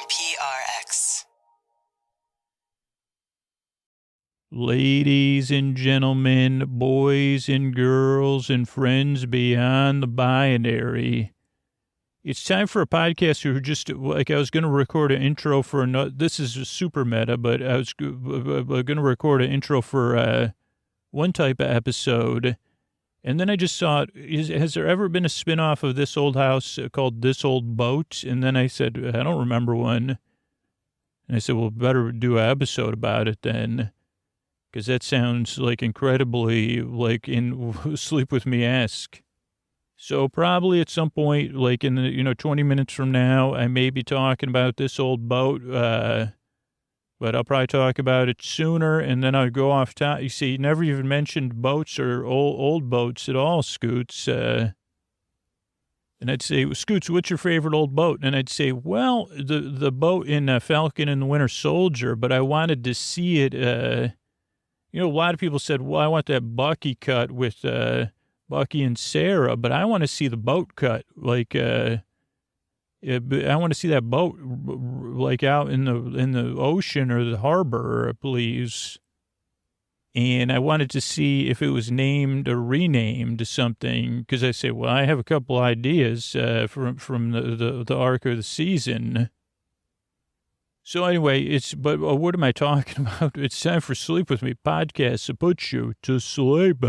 PRX. Ladies and gentlemen, boys and girls, and friends beyond the binary. It's time for a podcaster who just, like, I was going to record an intro for another, this is a super meta, but I was going to record an intro for one type of episode. And then I just thought, has there ever been a spinoff of This Old House called This Old Boat? And then I said, I don't remember one. And I said, well, better do an episode about it then. Because that sounds like incredibly like in Sleep With Me-esque. So probably at some point, like in the, 20 minutes from now, I may be talking about This Old Boat, but I'll probably talk about it sooner, and then I'll go off top. You see, you never even mentioned boats or old boats at all, Scoots. And I'd say, Scoots, what's your favorite old boat? And I'd say, well, the boat in Falcon and the Winter Soldier, but I wanted to see it, a lot of people said, well, I want that Bucky cut with Bucky and Sarah, but I want to see the boat cut. Like, I want to see that boat, like, out in the ocean or the harbor, please. And I wanted to see if it was named or renamed to something, because I say, well, I have a couple ideas from the arc of the season. So anyway, but what am I talking about? It's time for Sleep With Me podcast to put you to sleep.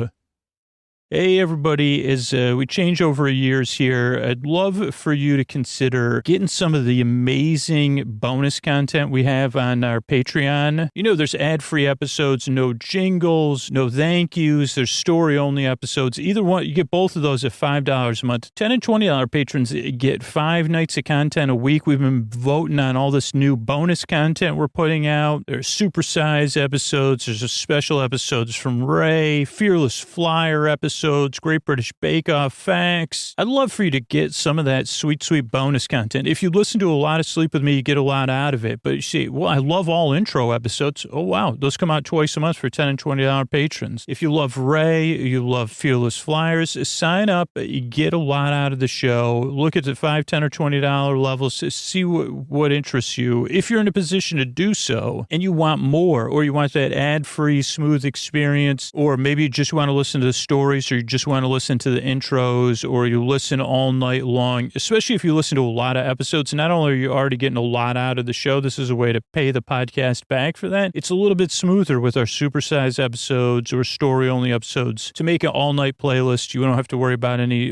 Hey, everybody, as we change over years here, I'd love for you to consider getting some of the amazing bonus content we have on our Patreon. There's ad-free episodes, no jingles, no thank yous. There's story-only episodes. Either one, you get both of those at $5 a month. $10 and $20 patrons get 5 nights of content a week. We've been voting on all this new bonus content we're putting out. There's supersized episodes. There's special episodes from Ray, Fearless Flyer episodes, Great British Bake Off facts. I'd love for you to get some of that sweet, sweet bonus content. If you listen to a lot of Sleep With Me, you get a lot out of it. But you see, well, I love all intro episodes. Oh, wow. Those come out twice a month for $10 and $20 patrons. If you love Ray, you love Fearless Flyers, sign up. You get a lot out of the show. Look at the $5, $10, or $20 levels. See what interests you. If you're in a position to do so and you want more, or you want that ad-free, smooth experience, or maybe you just want to listen to the stories, or you just want to listen to the intros, or you listen all night long, especially if you listen to a lot of episodes. Not only are you already getting a lot out of the show, this is a way to pay the podcast back for that. It's a little bit smoother with our supersized episodes or story-only episodes to make an all-night playlist. You don't have to worry about any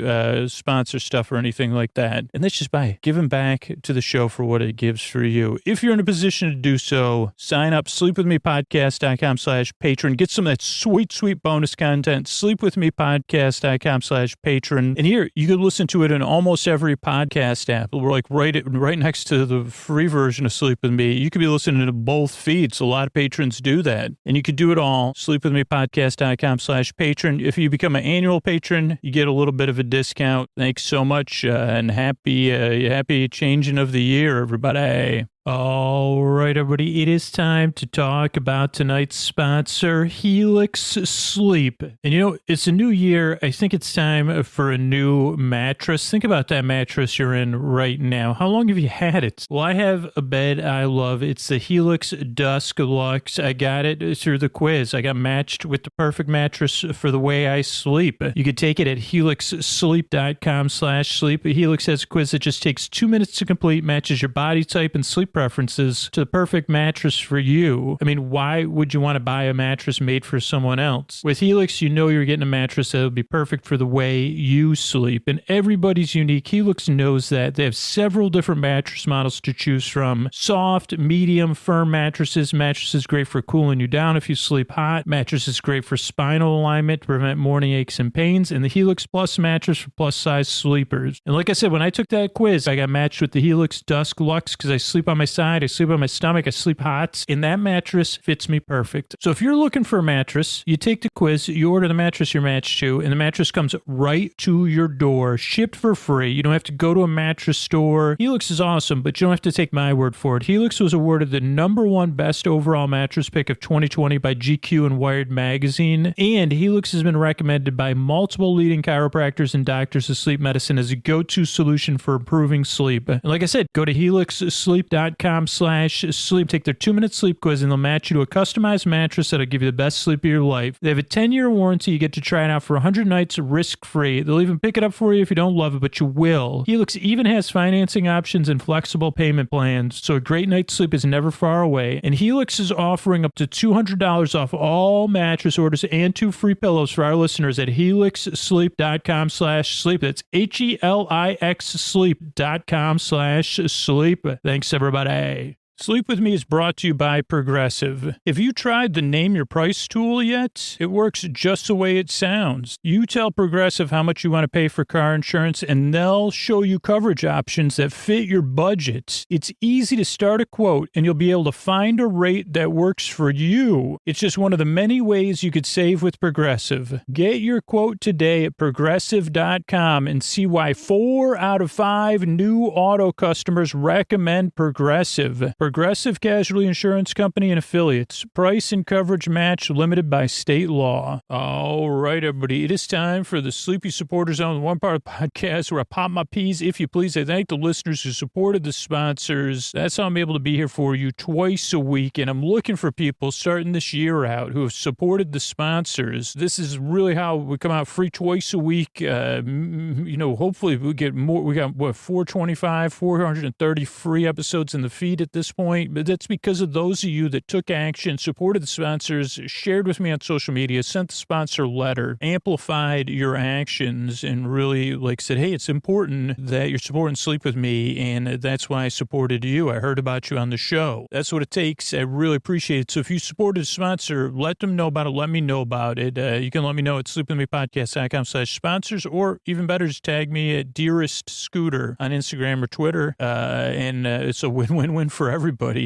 sponsor stuff or anything like that. And that's just by giving back to the show for what it gives for you. If you're in a position to do so, sign up, sleepwithmepodcast.com/patron. Get some of that sweet, sweet bonus content. Sleepwithmepodcast.com/patron. And here, you can listen to it in almost every podcast app. We're like right next to the free version of Sleep With Me. You could be listening to both feeds. A lot of patrons do that. And you can do it all. Sleepwithmepodcast.com/patron. If you become an annual patron, you get a little bit of a discount. Thanks so much. And happy changing of the year, everybody. All right, everybody, it is time to talk about tonight's sponsor, Helix Sleep. And it's a new year. I think it's time for a new mattress. Think about that mattress you're in right now. How long have you had it? Well, I have a bed I love. It's the Helix Dusk Luxe. I got it through the quiz. I got matched with the perfect mattress for the way I sleep. You could take it at helixsleep.com/sleep. Helix has a quiz that just takes 2 minutes to complete, matches your body type and sleep preferences to the perfect mattress for you. I mean, why would you want to buy a mattress made for someone else? With Helix, you're getting a mattress that will be perfect for the way you sleep. And everybody's unique. Helix knows that. They have several different mattress models to choose from. Soft, medium, firm mattresses. Mattresses great for cooling you down if you sleep hot. Mattresses great for spinal alignment to prevent morning aches and pains. And the Helix Plus mattress for plus size sleepers. And like I said, when I took that quiz, I got matched with the Helix Dusk Luxe because I sleep on my side, I sleep on my stomach, I sleep hot, and that mattress fits me perfect. So if you're looking for a mattress, you take the quiz, you order the mattress you're matched to, and the mattress comes right to your door, shipped for free. You don't have to go to a mattress store. Helix is awesome, but you don't have to take my word for it. Helix was awarded the #1 best overall mattress pick of 2020 by GQ and Wired magazine, and Helix has been recommended by multiple leading chiropractors and doctors of sleep medicine as a go-to solution for improving sleep. And like I said, go to helixsleep.com progressive.com/sleep. Take their 2-minute sleep quiz and they'll match you to a customized mattress that'll give you the best sleep of your life. They have a 10-year warranty. You get to try it out for 100 nights risk-free. They'll even pick it up for you if you don't love it, but you will. Helix even has financing options and flexible payment plans, so a great night's sleep is never far away. And Helix is offering up to $200 off all mattress orders and 2 free pillows for our listeners at helixsleep.com/sleep. That's HELIX sleep.com/sleep. Thanks, everybody. Sleep With Me is brought to you by Progressive. Have you tried the Name Your Price tool yet? It works just the way it sounds. You tell Progressive how much you want to pay for car insurance, and they'll show you coverage options that fit your budget. It's easy to start a quote, and you'll be able to find a rate that works for you. It's just one of the many ways you could save with Progressive. Get your quote today at Progressive.com and see why 4 out of 5 new auto customers recommend Progressive. Progressive Casualty Insurance Company and Affiliates. Price and coverage match limited by state law. All right, everybody. It is time for the Sleepy Supporter Zone, the one part of the podcast where I pop my peas, if you please. I thank the listeners who supported the sponsors. That's how I'm able to be here for you twice a week. And I'm looking for people starting this year out who have supported the sponsors. This is really how we come out free twice a week. Hopefully we get more. We got, 430 free episodes in the feed at this point, but that's because of those of you that took action, supported the sponsors, shared with me on social media, sent the sponsor letter, amplified your actions, and really said, hey, it's important that you're supporting Sleep With Me, and that's why I supported you. I heard about you on the show. That's what it takes. I really appreciate it. So if you supported a sponsor, let them know about it. Let me know about it. You can let me know at sleepwithmepodcast.com/sponsors, or even better, just tag me at Dearest Scooter on Instagram or Twitter, and it's a win-win-win for everybody.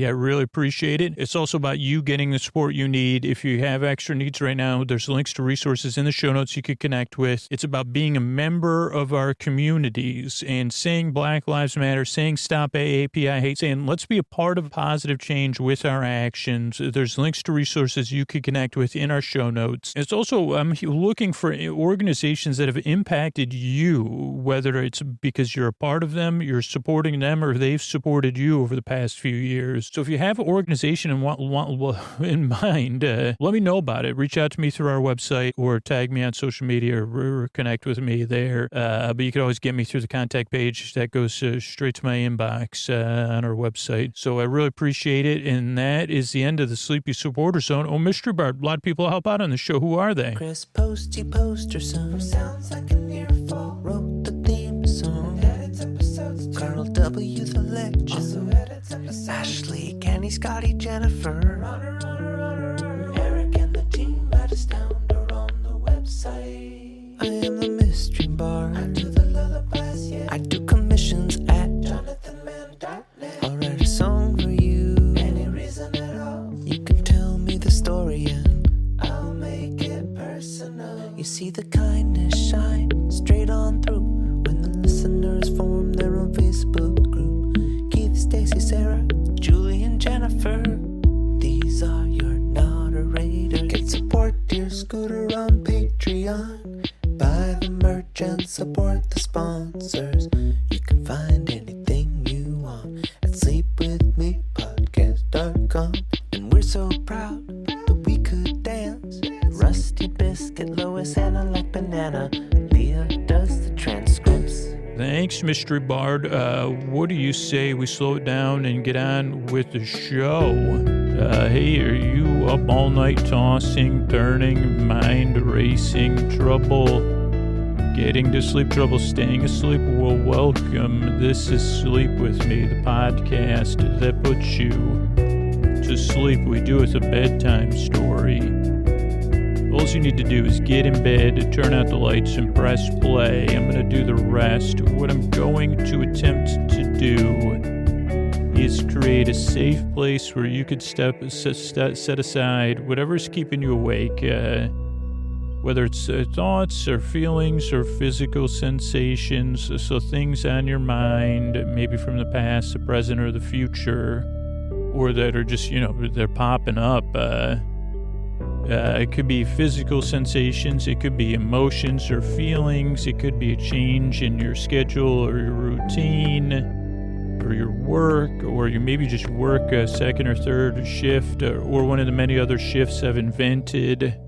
I really appreciate it. It's also about you getting the support you need. If you have extra needs right now, there's links to resources in the show notes you could connect with. It's about being a member of our communities and saying Black Lives Matter, saying stop AAPI hate, saying let's be a part of positive change with our actions. There's links to resources you could connect with in our show notes. It's also, I'm looking for organizations that have impacted you, whether it's because you're a part of them, you're supporting them, or they've supported you over the past few years. So if you have an organization in mind, let me know about it. Reach out to me through our website or tag me on social media or connect with me there. But you can always get me through the contact page that goes straight to my inbox on our website. So I really appreciate it. And that is the end of the Sleepy Supporter Zone. Oh, Mystery Bard, a lot of people help out on the show. Who are they? Chris Posty Poster Son sounds like an earful. Wrote the theme song. Edits episodes. Carl W. the Legend. Also edits episodes. Ashley, Kenny, Scotty, Jennifer. Runner. Eric and the team at Astound on the website. I am the Mystery Bard. I do the lullabies, yeah. I do commissions at JonathanMann.net. I'll write a song for you. Any reason at all. You can tell me the story and I'll make it personal. You see the kindness shine straight on through when the listeners form their own Facebook group. Keith, Stacy, Sarah, Julie, and Jennifer. These are your moderators. Get support dear Scooter on Patreon. Buy the merch and support the sponsors. You can find anything you want at sleepwithmepodcast.com. And we're so proud that we could dance. Rusty Biscuit, Lois, Anna like banana. Leah does the transcripts. Thanks, Mystery Bard. What do you say we slow it down and get on with the show? Hey, are you up all night tossing, turning, mind racing, trouble getting to sleep, trouble staying asleep? Well, welcome. This is Sleep With Me, the podcast that puts you to sleep. We do it with a bedtime story. All you need to do is get in bed, turn out the lights, and press play. I'm going to do the rest. What I'm going to attempt to do is create a safe place where you could set aside whatever's keeping you awake, whether it's thoughts or feelings or physical sensations, so things on your mind, maybe from the past, the present, or the future, or that are just, they're popping up. It could be physical sensations, it could be emotions or feelings, it could be a change in your schedule or your routine. or your work, or you maybe just work a second or third shift, or one of the many other shifts I've invented.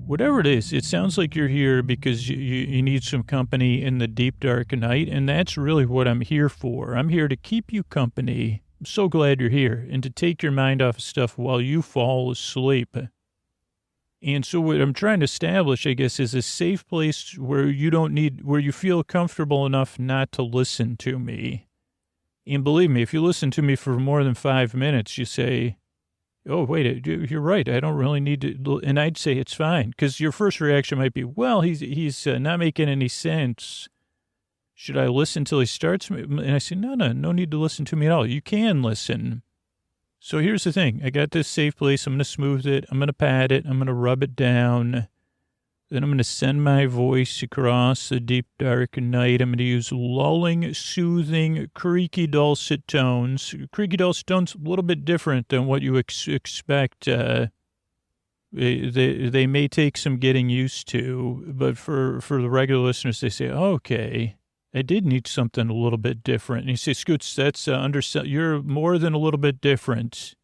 Whatever it is, it sounds like you're here because you need some company in the deep, dark night, and that's really what I'm here for. I'm here to keep you company. I'm so glad you're here, and to take your mind off of stuff while you fall asleep. And so what I'm trying to establish, I guess, is a safe place where where you feel comfortable enough not to listen to me. And believe me, if you listen to me for more than 5 minutes, you say, oh, wait, you're right. I don't really need to. And I'd say it's fine, because your first reaction might be, well, he's not making any sense. Should I listen till he starts? And I say, no need to listen to me at all. You can listen. So here's the thing. I got this safe place. I'm going to smooth it. I'm going to pat it. I'm going to rub it down. Then I'm going to send my voice across the deep, dark night. I'm going to use lulling, soothing, creaky, dulcet tones. Creaky, dulcet tones, a little bit different than what you expect. They may take some getting used to, but for the regular listeners, they say, okay, I did need something a little bit different. And you say, Scoots, that's you're more than a little bit different.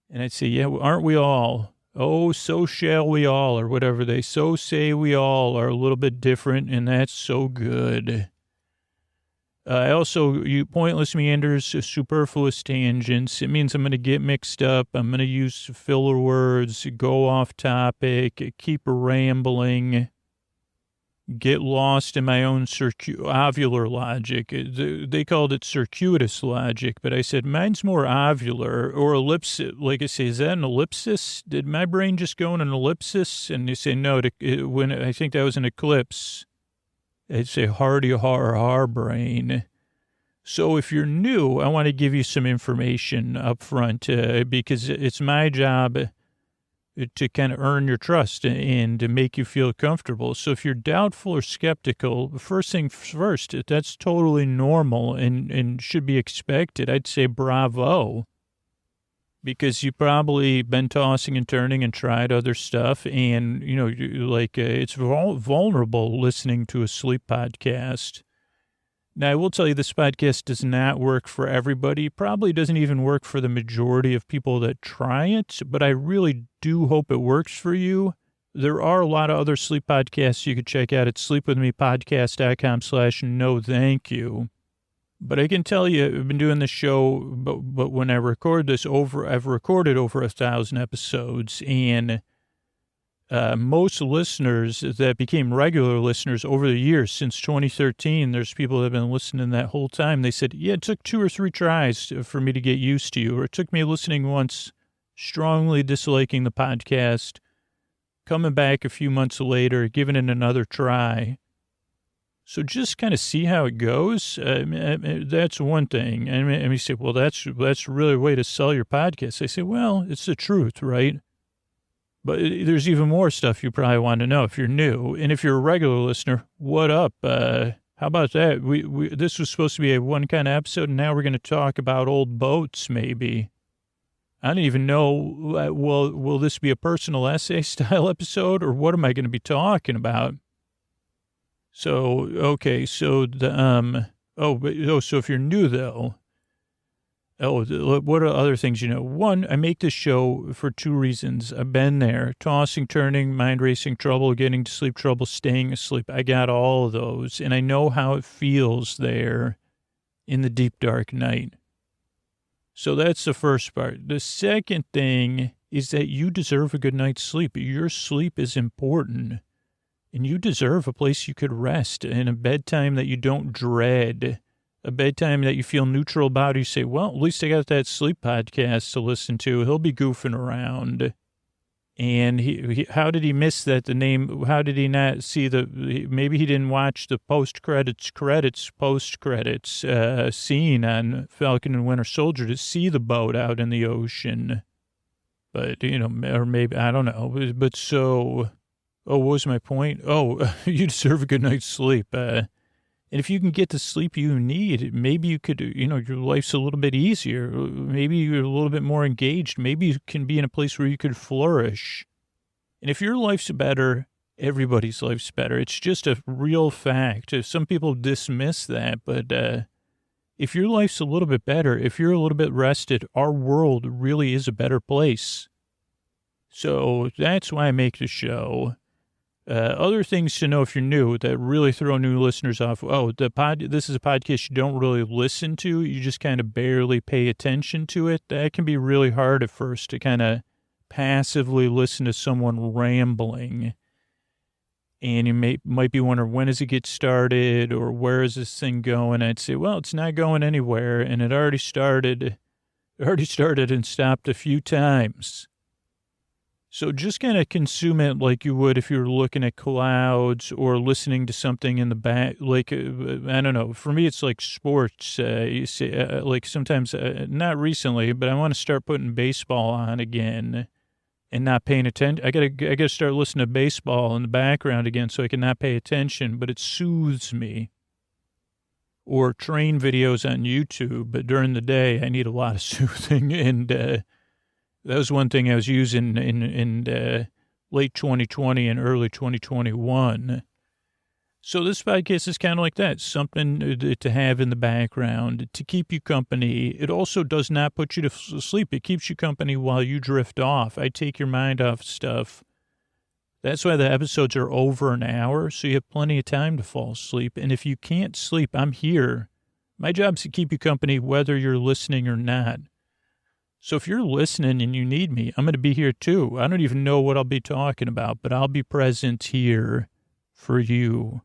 And I'd say, yeah, aren't we all? Oh, so shall we all, or whatever so say we all are a little bit different, and that's so good. You pointless meanders, superfluous tangents. It means I'm going to get mixed up. I'm going to use filler words, go off topic, keep rambling, get lost in my own ovular logic. They called it circuitous logic, but I said mine's more ovular, or ellipsis. Like I say, is that an ellipsis? Did my brain just go in an ellipsis? And they say, no, when I think that was an eclipse. I'd say hardy har brain. So if you're new, I want to give you some information up front, because it's my job to kind of earn your trust and to make you feel comfortable. So if you're doubtful or skeptical, first thing first, that's totally normal and should be expected. I'd say bravo, because you've probably been tossing and turning and tried other stuff. And, it's vulnerable listening to a sleep podcast. Now, I will tell you, this podcast does not work for everybody. Probably doesn't even work for the majority of people that try it, but I really do hope it works for you. There are a lot of other sleep podcasts you could check out at sleepwithmepodcast.com/no thank you. But I can tell you, I've been doing this show, but when I record this I've recorded over 1,000 episodes, and most listeners that became regular listeners over the years, since 2013, there's people that have been listening that whole time. They said, yeah, it took 2 or 3 tries for me to get used to you, or it took me listening once, strongly disliking the podcast, coming back a few months later, giving it another try. So just kind of see how it goes. That's one thing. And you say, well, that's really a way to sell your podcast. I say, well, it's the truth, right? But there's even more stuff you probably want to know if you're new. And if you're a regular listener, what up? How about that? This was supposed to be a one kind of episode, and now we're going to talk about old boats, maybe. I don't even know, will this be a personal essay style episode, or what am I going to be talking about? So, okay, so so if you're new though, what are other things you know? One, I make this show for 2 reasons. I've been there, tossing, turning, mind racing, trouble, getting to sleep, trouble, staying asleep. I got all of those, and I know how it feels there in the deep, dark night. So that's the first part. The second thing is that you deserve a good night's sleep. Your sleep is important, and you deserve a place you could rest, and a bedtime that you don't dread. A bedtime that you feel neutral about. You say, well, at least I got that sleep podcast to listen to. He'll be goofing around. And how did he miss that? The name, how did he not see maybe he didn't watch the post-credits scene on Falcon and Winter Soldier to see the boat out in the ocean. But, or maybe, I don't know. But so, what was my point? Oh, you deserve a good night's sleep. And if you can get the sleep you need, maybe you could, your life's a little bit easier. Maybe you're a little bit more engaged. Maybe you can be in a place where you could flourish. And if your life's better, everybody's life's better. It's just a real fact. Some people dismiss that, but if your life's a little bit better, if you're a little bit rested, our world really is a better place. So that's why I make the show. Other things to know if you're new that really throw new listeners off. Oh, this is a podcast you don't really listen to. You just kind of barely pay attention to it. That can be really hard at first to kind of passively listen to someone rambling. And you might be wondering, when does it get started, or where is this thing going? I'd say, well, it's not going anywhere, and it already started and stopped a few times. So just kind of consume it like you would if you were looking at clouds or listening to something in the back. Like, I don't know. For me, it's like sports. You see, like sometimes, not recently, but I want to start putting baseball on again and not paying attention. I gotta start listening to baseball in the background again so I can not pay attention, but it soothes me. Or train videos on YouTube, but during the day, I need a lot of soothing, and that was one thing I was using in late 2020 and early 2021. So this podcast is kind of like that, something to have in the background to keep you company. It also does not put you to sleep. It keeps you company while you drift off. I take your mind off stuff. That's why the episodes are over an hour, so you have plenty of time to fall asleep. And if you can't sleep, I'm here. My job is to keep you company whether you're listening or not. So if you're listening and you need me, I'm going to be here too. I don't even know what I'll be talking about, but I'll be present here for you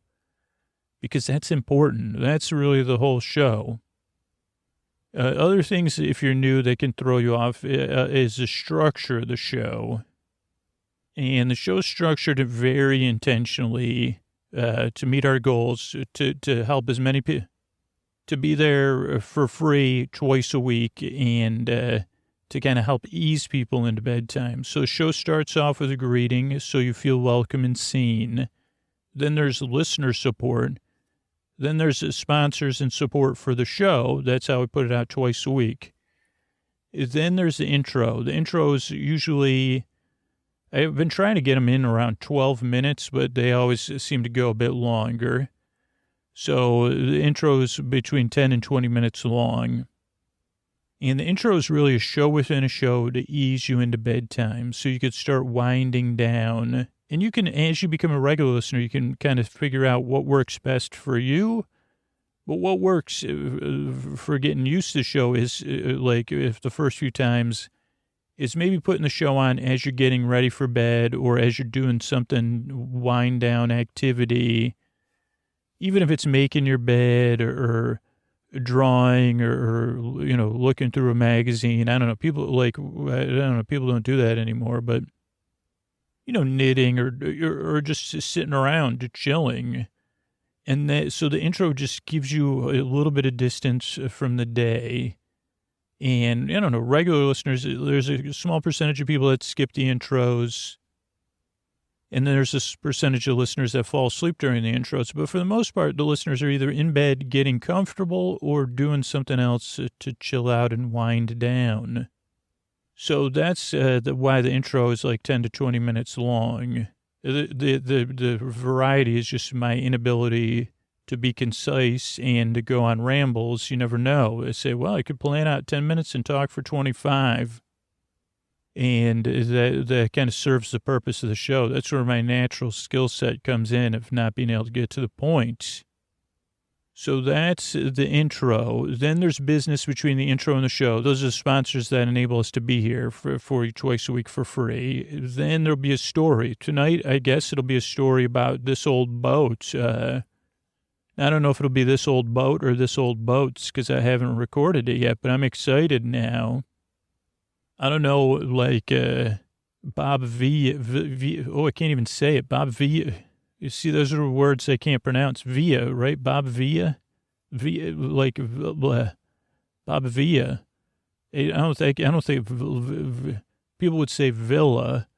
because that's important. That's really the whole show. Other things, if you're new, that can throw you off is the structure of the show. And the show's structured very intentionally to meet our goals, to help as many people, to be there for free twice a week, and to kind of help ease people into bedtime. So the show starts off with a greeting so you feel welcome and seen. Then there's listener support. Then there's sponsors and support for the show. That's how we put it out twice a week. Then there's the intro. The intro is usually, I've been trying to get them in around 12 minutes, but they always seem to go a bit longer. So the intro is between 10 and 20 minutes long. And the intro is really a show within a show to ease you into bedtime so you could start winding down. And you can, as you become a regular listener, you can kind of figure out what works best for you. But what works for getting used to the show is like if the first few times is maybe putting the show on as you're getting ready for bed or as you're doing something wind down activity, even if it's making your bed or drawing or, you know, looking through a magazine. I don't know. People people don't do that anymore, but, you know, knitting or just sitting around chilling. And so the intro just gives you a little bit of distance from the day. And I don't know, regular listeners, there's a small percentage of people that skip the intros. And then there's this percentage of listeners that fall asleep during the intros. But for the most part, the listeners are either in bed getting comfortable or doing something else to chill out and wind down. So that's why the intro is like 10 to 20 minutes long. The variety is just my inability to be concise and to go on rambles. You never know. I say, well, I could plan out 10 minutes and talk for 25. And that kind of serves the purpose of the show. That's where my natural skill set comes in of not being able to get to the point. So that's the intro. Then there's business between the intro and the show. Those are the sponsors that enable us to be here for you twice a week for free. Then there'll be a story. Tonight, I guess it'll be a story about this old boat. I don't know if it'll be this old boat or this old boats because I haven't recorded it yet, but I'm excited now. I don't know, like Bob V. Oh, I can't even say it. Bob V. You see, those are words I can't pronounce. Villa, right? Bob Villa? Like Bob Villa. I don't think people would say Villa,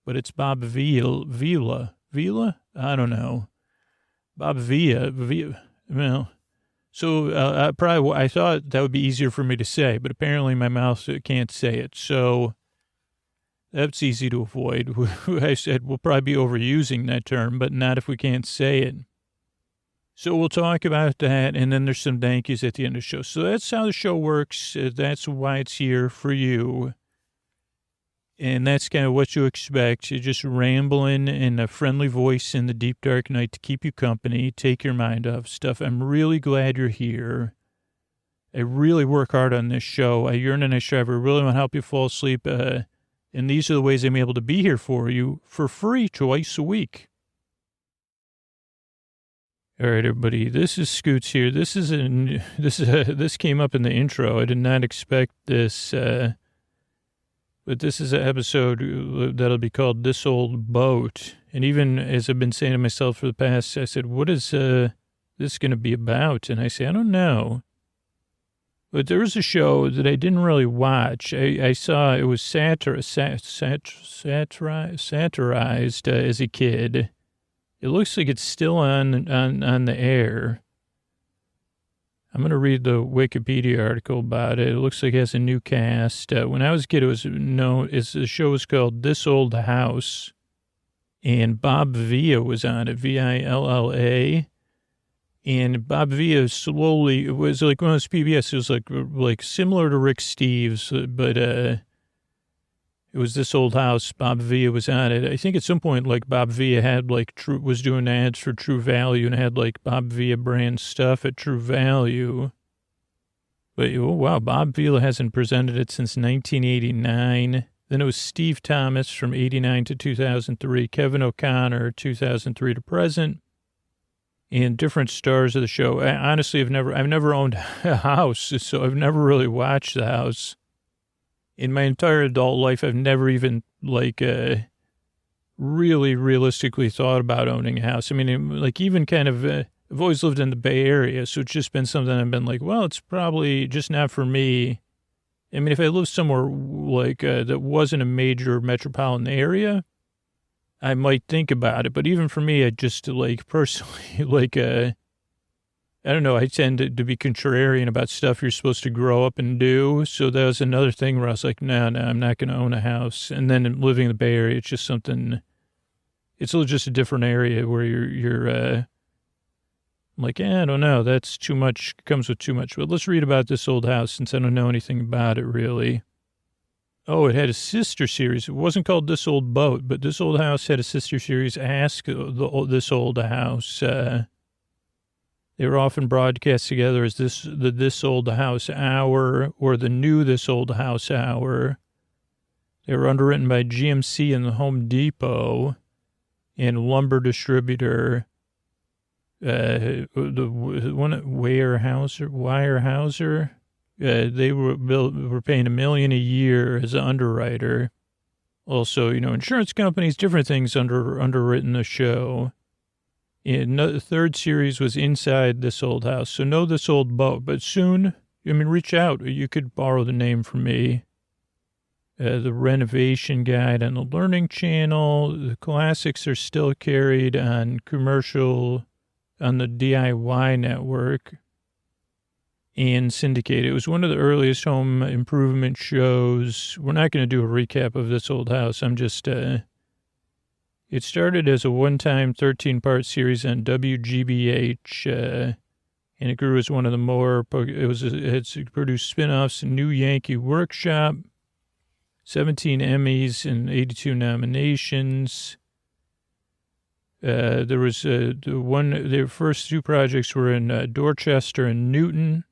but it's Bob Villa. Villa? I don't know. Bob Villa. Well, so I thought that would be easier for me to say, but apparently my mouth can't say it. So that's easy to avoid. I said we'll probably be overusing that term, but not if we can't say it. So we'll talk about that, and then there's some thank yous at the end of the show. So that's how the show works. That's why it's here for you. And that's kind of what you expect. You're just rambling in a friendly voice in the deep, dark night to keep you company, take your mind off stuff. I'm really glad you're here. I really work hard on this show. You're a nice driver. I really want to help you fall asleep. And these are the ways I'm able to be here for you for free twice a week. All right, everybody. This is Scoots here. This came up in the intro. I did not expect this, but this is an episode that'll be called "This Old Boat." And even as I've been saying to myself for the past, I said, "What is this going to be about?" And I say, "I don't know." But there was a show that I didn't really watch. I saw it was satirized as a kid. It looks like it's still on the air. I'm going to read the Wikipedia article about it. It looks like it has a new cast. When I was a kid, the show was called This Old House. And Bob Villa was on it, Villa. And Bob Villa it was like one of those PBS. It was like similar to Rick Steves, but it was This Old House. Bob Villa was on it. I think at some point, like Bob Villa had was doing ads for True Value and had like Bob Villa brand stuff at True Value. But oh wow, Bob Villa hasn't presented it since 1989. Then it was Steve Thomas from 89 to 2003, Kevin O'Connor 2003 to present, and different stars of the show. Honestly, I've never owned a house, so I've never really watched the house. In my entire adult life, I've never even, really realistically thought about owning a house. I mean, even kind of, I've always lived in the Bay Area, so it's just been something I've been like, well, it's probably just not for me. I mean, if I lived somewhere, that wasn't a major metropolitan area, I might think about it. But even for me, I just, personally, I don't know, I tend to be contrarian about stuff you're supposed to grow up and do. So that was another thing where I was like, no, I'm not going to own a house. And then living in the Bay Area, it's just something, it's just a different area where you're like, I don't know, that's too much, comes with too much. But let's read about This Old House since I don't know anything about it really. Oh, it had a sister series. It wasn't called This Old Boat, but This Old House had a sister series, Ask This Old House. They were often broadcast together as the This Old House Hour or the New This Old House Hour. They were underwritten by GMC and the Home Depot and lumber distributor, the one Weyerhaeuser. They were paying $1 million a year as an underwriter. Also, insurance companies, different things underwritten the show. And the third series was Inside This Old House. So know This Old Boat, but soon, reach out. You could borrow the name from me. The Renovation Guide on the Learning Channel. The classics are still carried on commercial on the DIY network and syndicated. It was one of the earliest home improvement shows. We're not going to do a recap of This Old House. I'm just... It started as a one-time 13-part series on WGBH, and it grew as one of the more, it's produced spin-offs, New Yankee Workshop, 17 Emmys and 82 nominations. There was their first two projects were in Dorchester and Newton,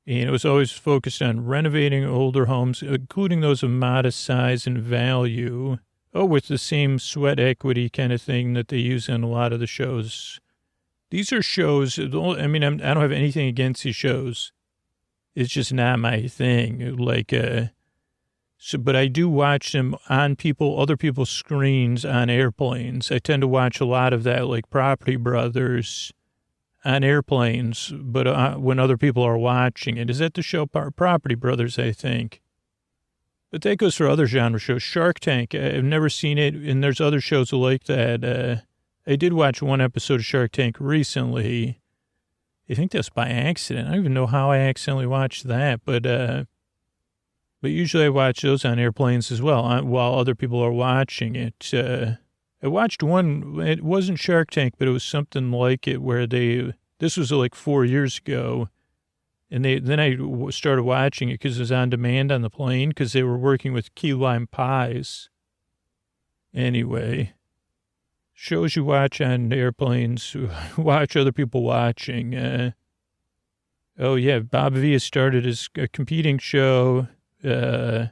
and it was always focused on renovating older homes, including those of modest size and value. Oh, with the same sweat equity kind of thing that they use in a lot of the shows. These are shows, I don't have anything against these shows. It's just not my thing. But I do watch them on other people's screens on airplanes. I tend to watch a lot of that, like Property Brothers on airplanes, but when other people are watching it. Is that the show Property Brothers, I think? But that goes for other genre shows. Shark Tank, I've never seen it, and there's other shows like that. I did watch one episode of Shark Tank recently. I think that's by accident. I don't even know how I accidentally watched that, but usually I watch those on airplanes as well while other people are watching it. I watched one, it wasn't Shark Tank, but it was something like it where this was like 4 years ago. And then I started watching it because it was on demand on the plane because they were working with key lime pies. Anyway, shows you watch on airplanes, watch other people watching. Oh, yeah, Bob Villa started his competing show because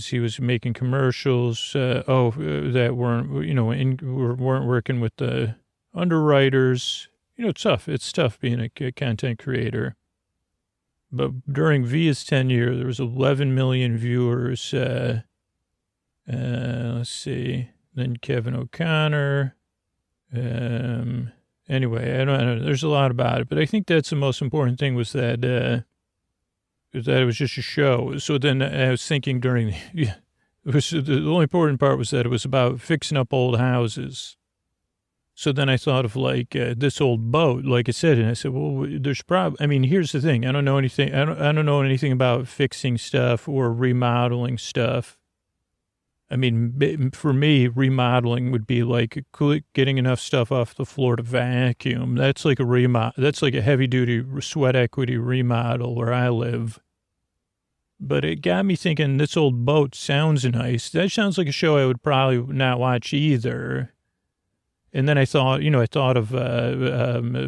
he was making commercials that weren't, weren't working with the underwriters. It's tough being a content creator. But during Villa's tenure, there was 11 million viewers. Let's see. Then Kevin O'Connor. Anyway, I don't know. There's a lot about it, but I think that's the most important thing was that it was just a show. So then I was thinking the only important part was that it was about fixing up old houses. So then I thought of like this old boat, like I said, and I said, well, here's the thing. I don't know anything. I don't know anything about fixing stuff or remodeling stuff. I mean, for me, remodeling would be like getting enough stuff off the floor to vacuum. That's like that's like a heavy duty sweat equity remodel where I live. But it got me thinking, this old boat sounds nice. That sounds like a show I would probably not watch either. And then I thought of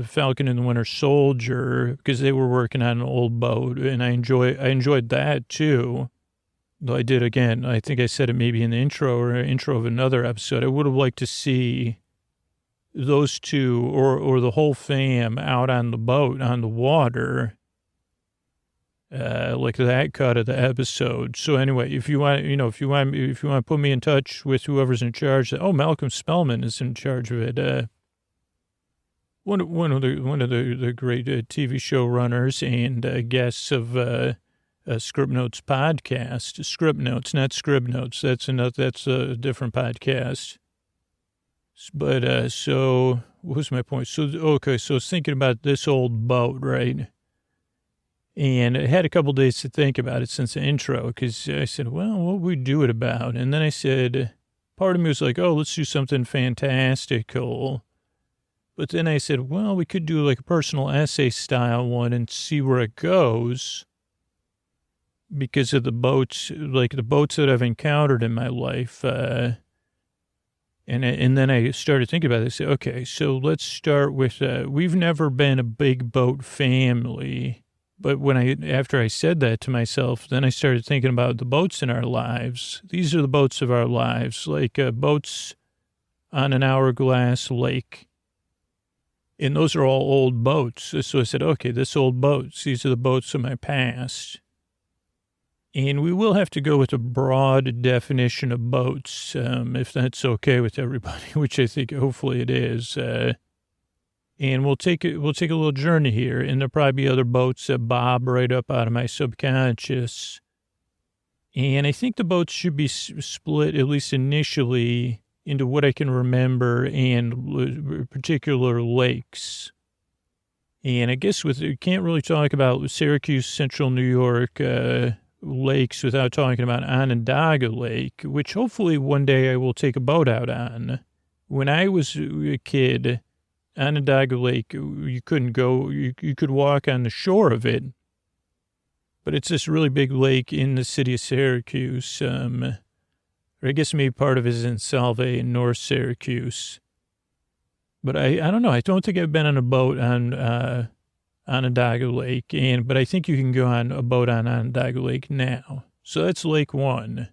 Falcon and the Winter Soldier because they were working on an old boat, and I enjoyed that too. Though I did again. I think I said it maybe in the intro of another episode. I would have liked to see those two or the whole fam out on the boat on the water, like that cut of the episode. So anyway, if you want to put me in touch with whoever's in charge. Malcolm Spellman is in charge of it. One of the great TV show runners and guests of Script Notes podcast. Script Notes, not Script Notes. That's a different podcast. But so what was my point? So okay, so I was thinking about this old boat, right? And I had a couple days to think about it since the intro, because I said, well, what would we do it about? And then I said, part of me was like, oh, let's do something fantastical. But then I said, well, we could do like a personal essay style one and see where it goes. Because of the boats, like the boats that I've encountered in my life. And then I started thinking about it. I said, okay, so let's start with, we've never been a big boat family. But after I said that to myself, then I started thinking about the boats in our lives. These are the boats of our lives, like boats on an hourglass lake. And those are all old boats. So I said, okay, this old boats, these are the boats of my past. And we will have to go with a broad definition of boats, if that's okay with everybody, which I think hopefully it is. And we'll take a little journey here, and there'll probably be other boats that bob right up out of my subconscious. And I think the boats should be split, at least initially, into what I can remember and particular lakes. And I guess you can't really talk about Syracuse, Central New York, lakes without talking about Onondaga Lake, which hopefully one day I will take a boat out on. When I was a kid, Onondaga Lake, you couldn't go, you could walk on the shore of it, but it's this really big lake in the city of Syracuse. Or I guess maybe part of it is in Salve in North Syracuse. But I don't know. I don't think I've been on a boat on Onondaga Lake, but I think you can go on a boat on Onondaga Lake now. So that's Lake 1.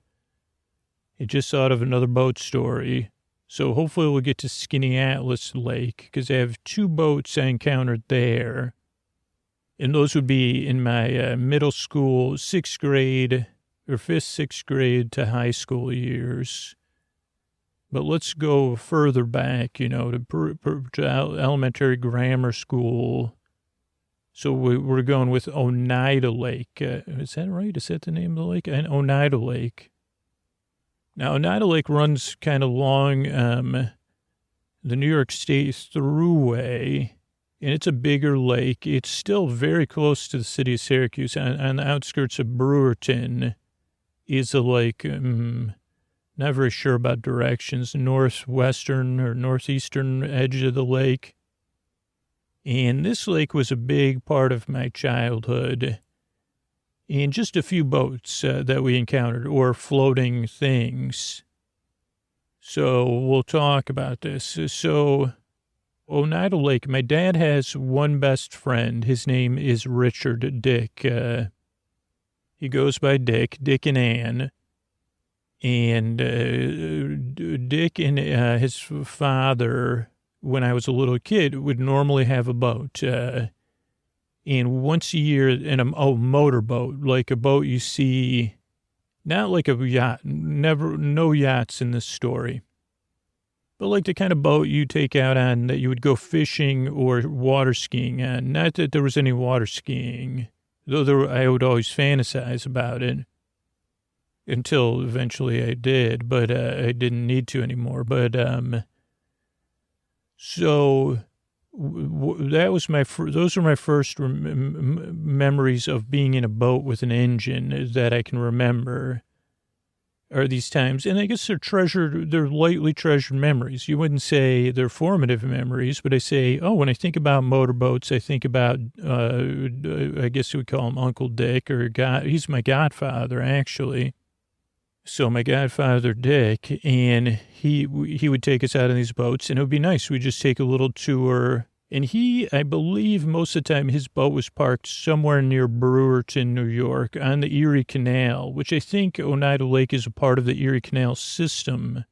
I just thought of another boat story. So hopefully we'll get to Skinny Atlas Lake, because I have 2 boats I encountered there. And those would be in my middle school, 6th grade, or 5th, 6th grade to high school years. But let's go further back, to elementary grammar school. So we're going with Oneida Lake. Is that right? Is that the name of the lake? And Oneida Lake. Now, Oneida Lake runs kind of along the New York State Thruway, and it's a bigger lake. It's still very close to the city of Syracuse. On the outskirts of Brewerton is a lake. Not very sure about directions, northwestern or northeastern edge of the lake. And this lake was a big part of my childhood. And just a few boats that we encountered, or floating things. So we'll talk about this. So Oneida Lake, my dad has one best friend. His name is Richard Dick. He goes by Dick and Ann. And Dick and his father, when I was a little kid, would normally have a boat. And once a year, in a motorboat, like a boat you see, not like a yacht, no yachts in this story, but like the kind of boat you take out on that you would go fishing or water skiing on. Not that there was any water skiing, though I would always fantasize about it until eventually I did, but I didn't need to anymore. But so that was those are my first memories of being in a boat with an engine that I can remember, are these times. And I guess they're lightly treasured memories. You wouldn't say they're formative memories, but I say, when I think about motorboats, I think about, I guess we would call him Uncle Dick, or he's my godfather, actually. So my godfather, Dick, and he would take us out on these boats, and it would be nice. We'd just take a little tour. And I believe most of the time his boat was parked somewhere near Brewerton, New York, on the Erie Canal, which I think Oneida Lake is a part of the Erie Canal system.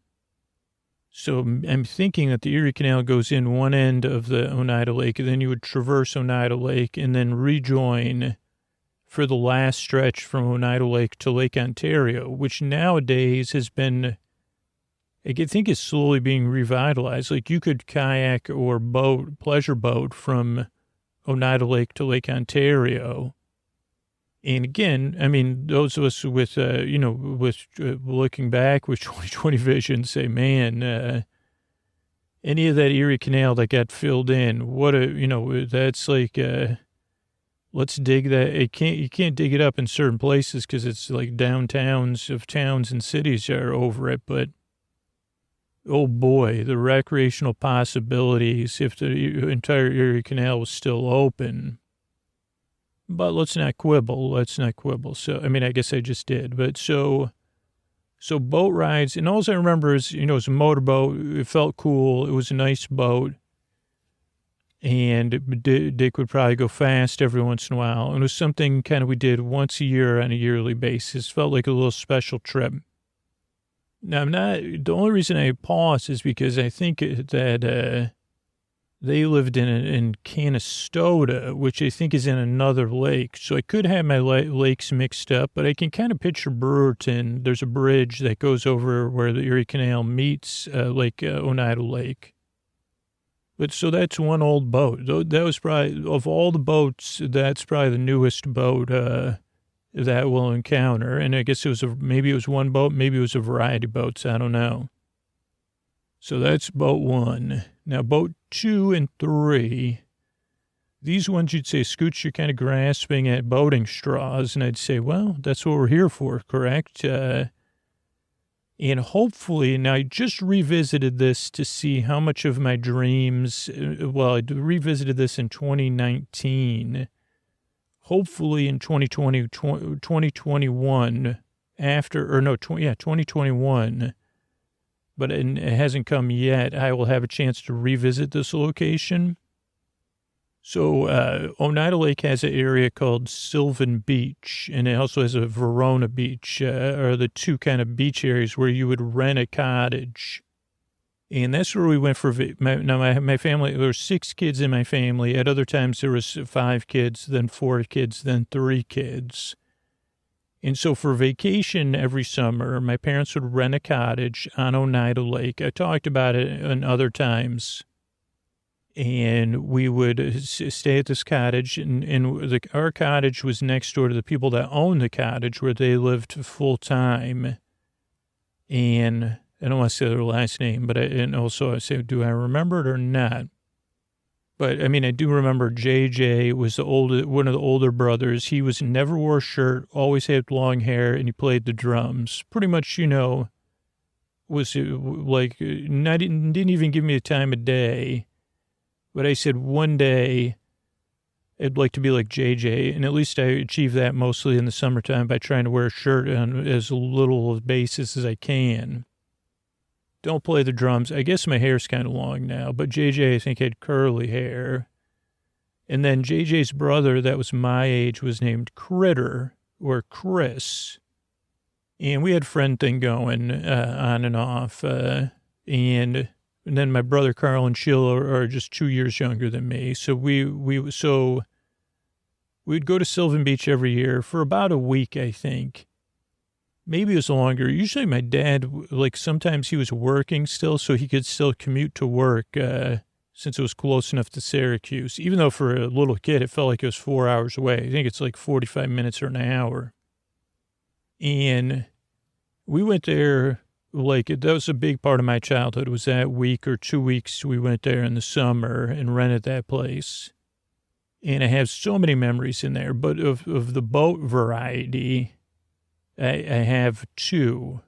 So I'm thinking that the Erie Canal goes in one end of the Oneida Lake, and then you would traverse Oneida Lake and then rejoin for the last stretch from Oneida Lake to Lake Ontario, which nowadays has been, I think, is slowly being revitalized. Like you could kayak or pleasure boat from Oneida Lake to Lake Ontario. And again, I mean, those of us with, looking back with 2020 vision say, man, any of that Erie Canal that got filled in, that's like, let's dig that. You can't dig it up in certain places because it's like downtowns of towns and cities are over it. But, oh boy, the recreational possibilities if the entire Erie Canal was still open. But let's not quibble. So, I mean, I guess I just did. But so boat rides, and all I remember is, it was a motorboat. It felt cool. It was a nice boat. And Dick would probably go fast every once in a while. And it was something kind of we did once a year on a yearly basis. Felt like a little special trip. Now, the only reason I pause is because I think that they lived in Canastota, which I think is in another lake. So I could have my lakes mixed up, but I can kind of picture Brewerton. There's a bridge that goes over where the Erie Canal meets Oneida Lake. But so that's one old boat. That was probably, of all the boats, that's probably the newest boat that we'll encounter. And I guess maybe it was one boat, maybe it was a variety of boats. I don't know. So that's boat one. Now, boat 2 and 3, these ones you'd say, Scooch, you're kind of grasping at boating straws. And I'd say, well, that's what we're here for, correct? And hopefully, now I just revisited this to see how much of my dreams, I revisited this in 2019. Hopefully in 2021, 2021, but it hasn't come yet, I will have a chance to revisit this location. So Oneida Lake has an area called Sylvan Beach, and it also has a Verona Beach, are the two kind of beach areas where you would rent a cottage. And that's where we went for, my family, there were 6 kids in my family. At other times there was 5 kids, then 4 kids, then 3 kids. And so for vacation every summer, my parents would rent a cottage on Oneida Lake. I talked about it in other times. And we would stay at this cottage, and our cottage was next door to the people that owned the cottage where they lived full time. And I don't want to say their last name, but I say, do I remember it or not? But I mean, I do remember JJ was one of the older brothers. He never wore a shirt, always had long hair, and he played the drums. Pretty much, was like, didn't even give me a time of day. But I said one day I'd like to be like JJ, and at least I achieve that mostly in the summertime by trying to wear a shirt on as little of basis as I can. Don't play the drums. I guess my hair's kind of long now, but JJ, I think, had curly hair. And then JJ's brother that was my age was named Critter, or Chris. And we had friend thing going on and off. And then my brother Carl and Sheila are just 2 years younger than me. So we'd go to Sylvan Beach every year for about a week, I think. Maybe it was longer. Usually my dad, like sometimes he was working still, so he could still commute to work since it was close enough to Syracuse. Even though for a little kid, it felt like it was 4 hours away. I think it's like 45 minutes or an hour. And we went there, like that was a big part of my childhood, was that week or 2 weeks we went there in the summer and rented that place. And I have so many memories in there, but of the boat variety, I have two.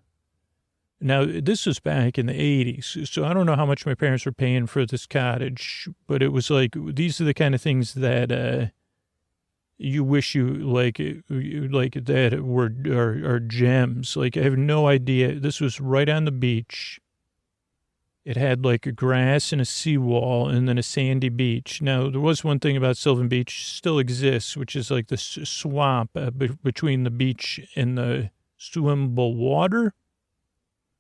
Now, this was back in the 80s, so I don't know how much my parents were paying for this cottage, but it was like, these are the kind of things that you wish you, like that are gems. Like, I have no idea. This was right on the beach. It had like a grass and a seawall and then a sandy beach. Now, there was one thing about Sylvan Beach still exists, which is like the swamp between the beach and the swimmable water.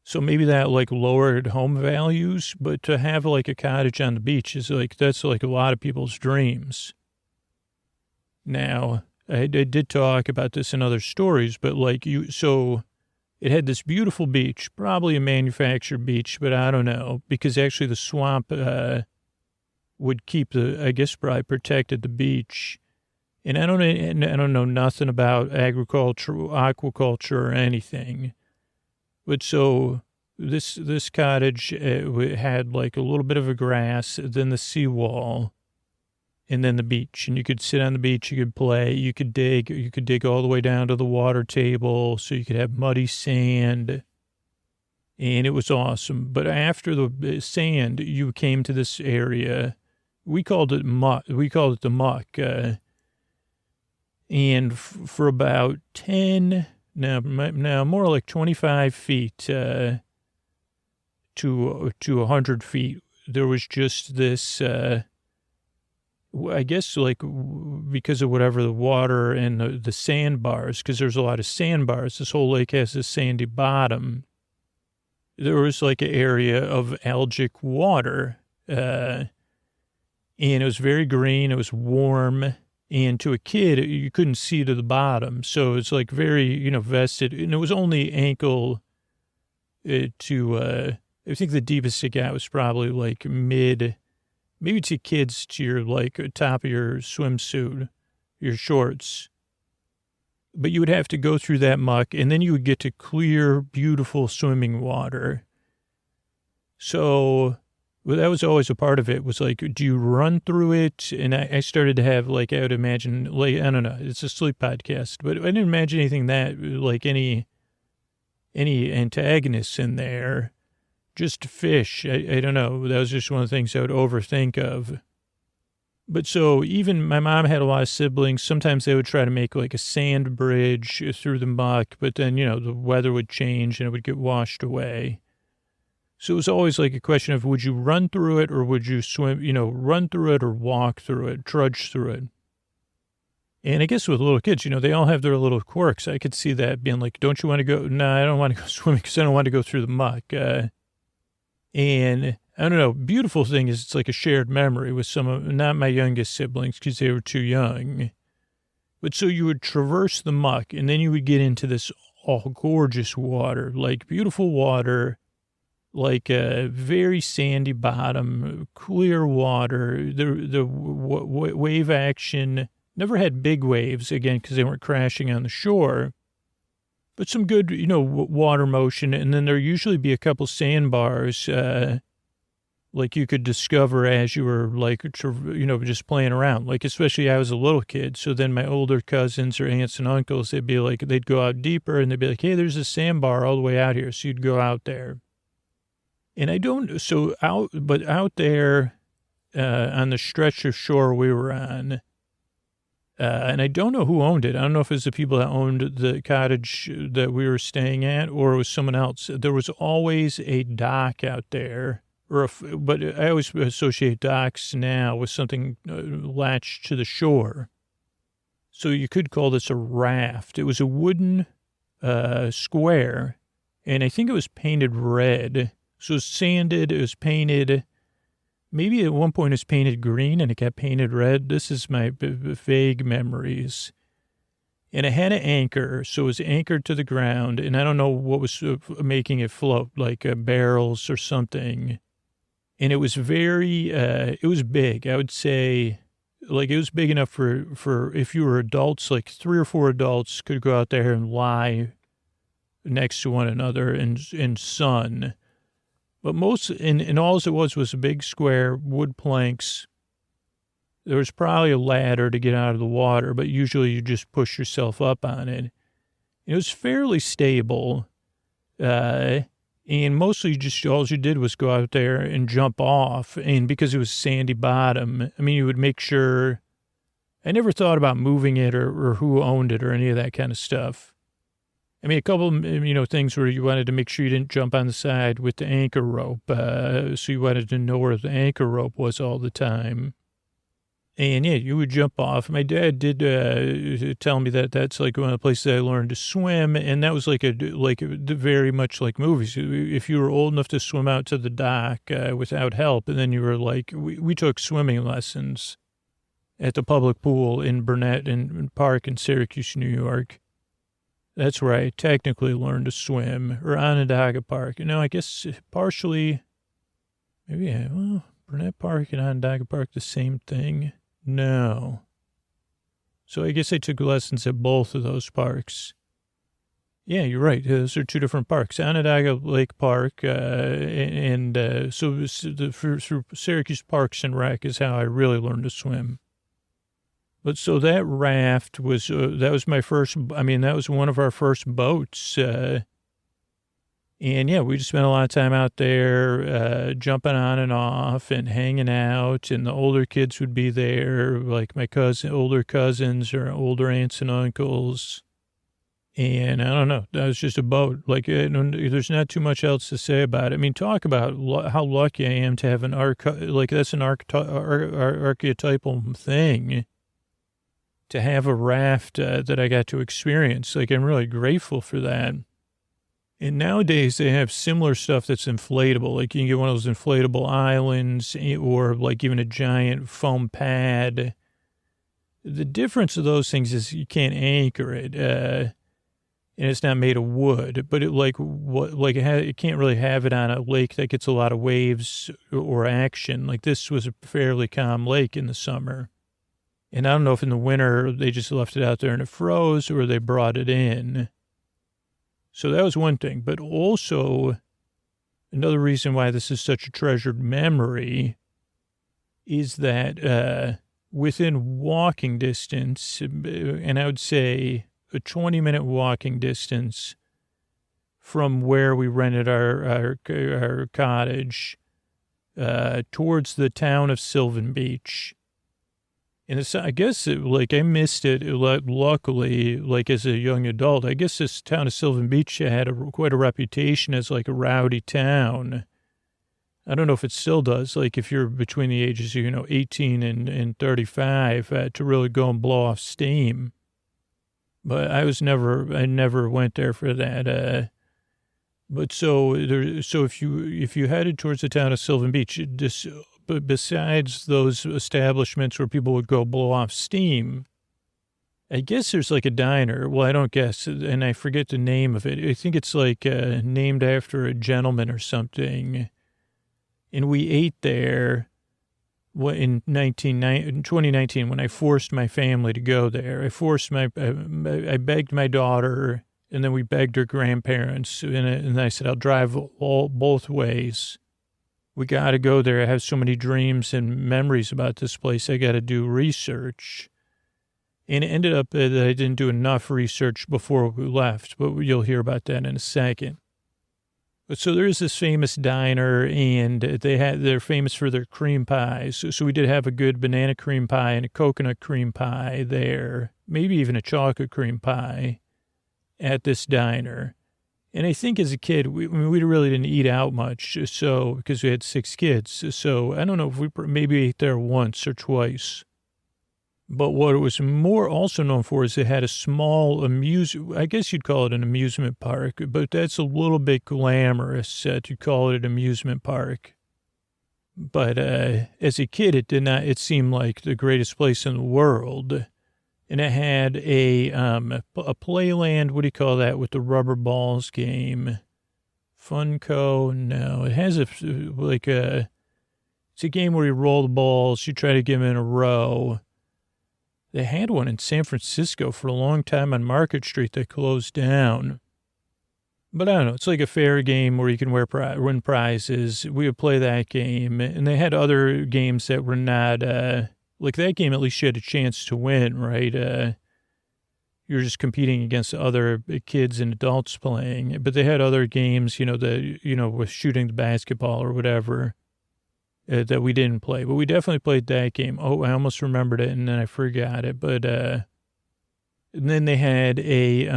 So maybe that like lowered home values, but to have like a cottage on the beach is like, that's like a lot of people's dreams. Now, I did talk about this in other stories, but like so it had this beautiful beach, probably a manufactured beach, but I don't know, because actually the swamp would keep I guess probably protected the beach. And I don't know nothing about agriculture, aquaculture, or anything. But so this cottage had like a little bit of a grass, then the seawall, and then the beach. And you could sit on the beach, you could play, you could dig all the way down to the water table, so you could have muddy sand. And it was awesome. But after the sand, you came to this area. We called it muck. We called it the muck. And for about 10... Now more like 25 feet to 100 feet, there was just this, I guess like because of whatever the water and the sandbars, because there's a lot of sandbars, this whole lake has this sandy bottom. There was like an area of algic water, and it was very green, it was warm. And to a kid, you couldn't see to the bottom. So it's like very, vested. And it was only ankle I think the deepest it got was probably like maybe to kids to your like top of your swimsuit, your shorts. But you would have to go through that muck and then you would get to clear, beautiful swimming water. So... Well, that was always a part of it, was like, do you run through it? And I started to have, like, I would imagine, like, I don't know, it's a sleep podcast, but I didn't imagine anything that, like, any antagonists in there, just fish. I don't know. That was just one of the things I would overthink of. But so even my mom had a lot of siblings. Sometimes they would try to make, like, a sand bridge through the muck, but then, the weather would change and it would get washed away. So it was always like a question of, would you run through it or would you swim, run through it or walk through it, trudge through it? And I guess with little kids, they all have their little quirks. I could see that being like, don't you want to go? No, I don't want to go swimming because I don't want to go through the muck. And I don't know, beautiful thing is it's like a shared memory with not my youngest siblings because they were too young. But so you would traverse the muck and then you would get into this gorgeous water, like beautiful water. Like a very sandy bottom, clear water, the wave action, never had big waves, again, because they weren't crashing on the shore, but some good, water motion. And then there usually be a couple sandbars, like you could discover as you were like, just playing around. Like, especially I was a little kid. So then my older cousins or aunts and uncles, they'd go out deeper and they'd be like, hey, there's a sandbar all the way out here. So you'd go out there. And out there on the stretch of shore we were on, and I don't know who owned it. I don't know if it was the people that owned the cottage that we were staying at or it was someone else. There was always a dock out there, but I always associate docks now with something latched to the shore. So you could call this a raft. It was a wooden square, and I think it was painted red. So it was sanded, it was painted. Maybe at one point it was painted green and it got painted red. This is my vague memories. And it had an anchor, so it was anchored to the ground. And I don't know what was making it float, like barrels or something. And it was it was big. I would say, like, it was big enough for if you were adults, like 3 or 4 adults could go out there and lie next to one another in sun. But and all it was a big square, wood planks. There was probably a ladder to get out of the water, but usually you just push yourself up on it. It was fairly stable. And mostly all you did was go out there and jump off. And because it was sandy bottom, I mean, you would make sure. I never thought about moving it or who owned it or any of that kind of stuff. I mean, a couple of, things where you wanted to make sure you didn't jump on the side with the anchor rope. So you wanted to know where the anchor rope was all the time. And yeah, you would jump off. My dad did tell me that that's like one of the places I learned to swim. And that was very much like movies. If you were old enough to swim out to the dock without help, and then you were like, we took swimming lessons at the public pool in Burnett and Park in Syracuse, New York. That's where I technically learned to swim, or Onondaga Park. I guess partially, Burnett Park and Onondaga Park, the same thing? No. So I guess I took lessons at both of those parks. Yeah, you're right. Those are 2 different parks. Onondaga Lake Park, so through Syracuse Parks and Rec is how I really learned to swim. But so that raft was, that was one of our first boats. And yeah, we just spent a lot of time out there, jumping on and off and hanging out. And the older kids would be there, like my older cousins or older aunts and uncles. And I don't know, that was just a boat. Like, there's not too much else to say about it. I mean, talk about how lucky I am to have that's an archetypal thing. To have a raft that I got to experience. Like, I'm really grateful for that. And nowadays they have similar stuff that's inflatable. Like, you can get one of those inflatable islands or like even a giant foam pad. The difference of those things is you can't anchor it. And it's not made of wood, but it can't really have it on a lake that gets a lot of waves or action. Like, this was a fairly calm lake in the summer. And I don't know if in the winter they just left it out there and it froze or they brought it in. So that was one thing. But also, another reason why this is such a treasured memory is that within walking distance, and I would say a 20-minute walking distance from where we rented our cottage towards the town of Sylvan Beach. And I guess I missed it. Luckily, like as a young adult, I guess this town of Sylvan Beach had quite a reputation as like a rowdy town. I don't know if it still does. Like if you're between the ages of, 18 and 35 to really go and blow off steam. But I never went there for that. But so if you headed towards the town of Sylvan Beach, but besides those establishments where people would go blow off steam, I guess there's like a diner. Well, I don't guess, and I forget the name of it. I think it's like named after a gentleman or something. And we ate there in 2019 when I forced my family to go there. I begged my daughter, and then we begged her grandparents, and I said, I'll drive both ways. We got to go there. I have so many dreams and memories about this place. I got to do research. And it ended up that I didn't do enough research before we left, but you'll hear about that in a second. So there's this famous diner, and they're famous for their cream pies. So we did have a good banana cream pie and a coconut cream pie there, maybe even a chocolate cream pie at this diner. And I think as a kid, we really didn't eat out much, so because we had 6 kids. So I don't know if we maybe ate there once or twice. But what it was more also known for is it had a small I guess you'd call it an amusement park, but that's a little bit glamorous to call it an amusement park. But as a kid, it seemed like the greatest place in the world. And it had a playland, what do you call that, with the rubber balls game? Funko? No, it has it's a game where you roll the balls, you try to get them in a row. They had one in San Francisco for a long time on Market Street that closed down. But I don't know. It's like a fair game where you can win prizes. We would play that game. And they had other games that were not, like that game, at least you had a chance to win, right? You're just competing against other kids and adults playing. But they had other games, with shooting the basketball or whatever. That we didn't play, but we definitely played that game. Oh, I almost remembered it and then I forgot it. But and then they had a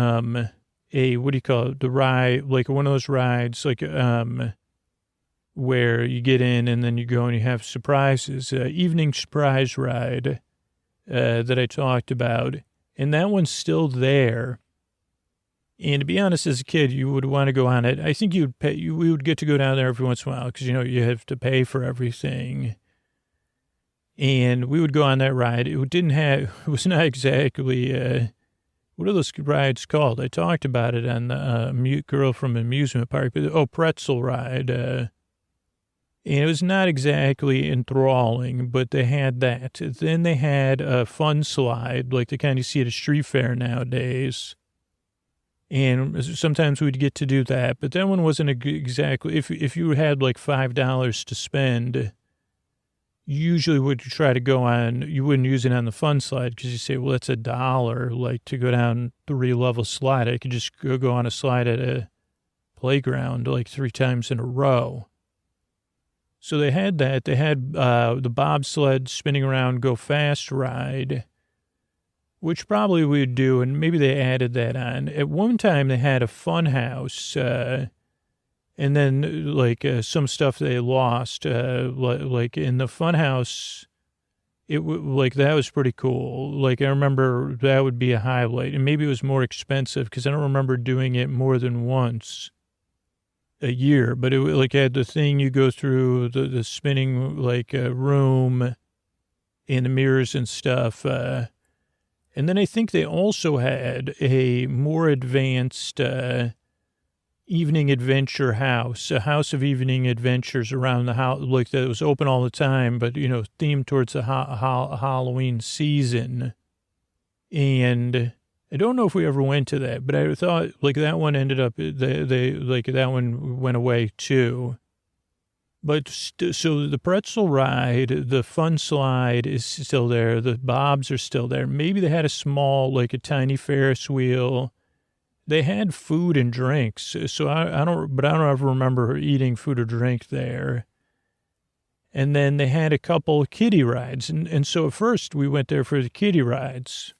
what do you call it? The ride, like one of those rides, like where you get in and then you go and you have surprises. Evening surprise ride that I talked about, and that one's still there. And to be honest, as a kid, you would want to go on it. I think you'd pay. We would get to go down there every once in a while because, you have to pay for everything. And we would go on that ride. It was not exactly, what are those rides called? I talked about it on the Girl from Amusement Park. Pretzel ride. And it was not exactly enthralling, but they had that. Then they had a fun slide, like the kind you see at a street fair nowadays. And sometimes we'd get to do that, but that one wasn't exactly, if you had like $5 to spend, you usually would try to go on, you wouldn't use it on the fun slide because you say, well, that's $1, like to go down 3-level slide. I could just go on a slide at a playground like 3 times in a row. So they had that. They had the bobsled spinning around, go fast ride, which probably we would do, and maybe they added that on. At one time, they had a fun house, and then, some stuff they lost, like in the fun house, that was pretty cool. Like, I remember that would be a highlight, and maybe it was more expensive, because I don't remember doing it more than once a year, but it had the thing you go through, the spinning, room, and the mirrors and stuff, and then I think they also had a more advanced evening adventure house, a house of evening adventures around the house, that was open all the time, but, themed towards the Halloween season. And I don't know if we ever went to that, but I thought, that one ended up, that one went away too. But so the pretzel ride, the fun slide is still there. The bobs are still there. Maybe they had a small, a tiny Ferris wheel. They had food and drinks. So I don't ever remember eating food or drink there. And then they had a couple kiddie rides. And so at first we went there for the kiddie rides.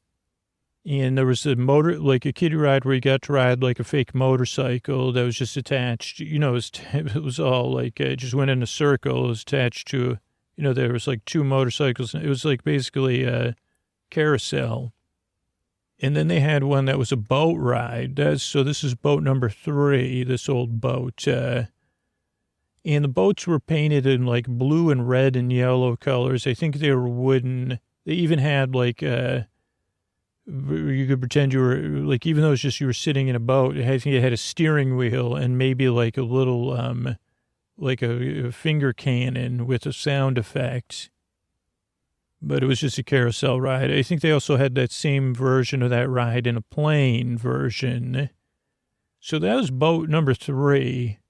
And there was a kiddie ride where you got to ride a fake motorcycle that was just attached, it was all it just went in a circle. It was attached to, there was 2 motorcycles. It was basically a carousel. And then they had one that was a boat ride. So this is boat number 3, this old boat. And the boats were painted in blue and red and yellow colors. I think they were wooden. They even had you could pretend you were even though it's just you were sitting in a boat, it had a steering wheel and maybe a little a finger cannon with a sound effect. But it was just a carousel ride. I think they also had that same version of that ride in a plane version. So that was boat number 3.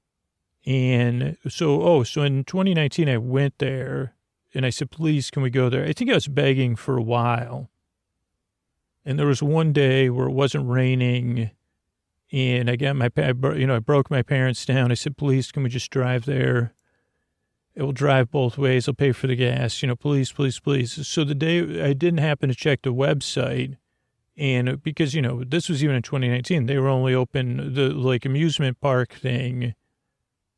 And so in 2019 I went there and I said, please, can we go there? I think I was begging for a while. And there was one day where it wasn't raining And I got I broke my parents down. I said, please, can we just drive there? It will drive both ways. I'll pay for the gas, please, please, please. So the day I didn't happen to check the website, and because, this was even in 2019, they were only open, the like amusement park thing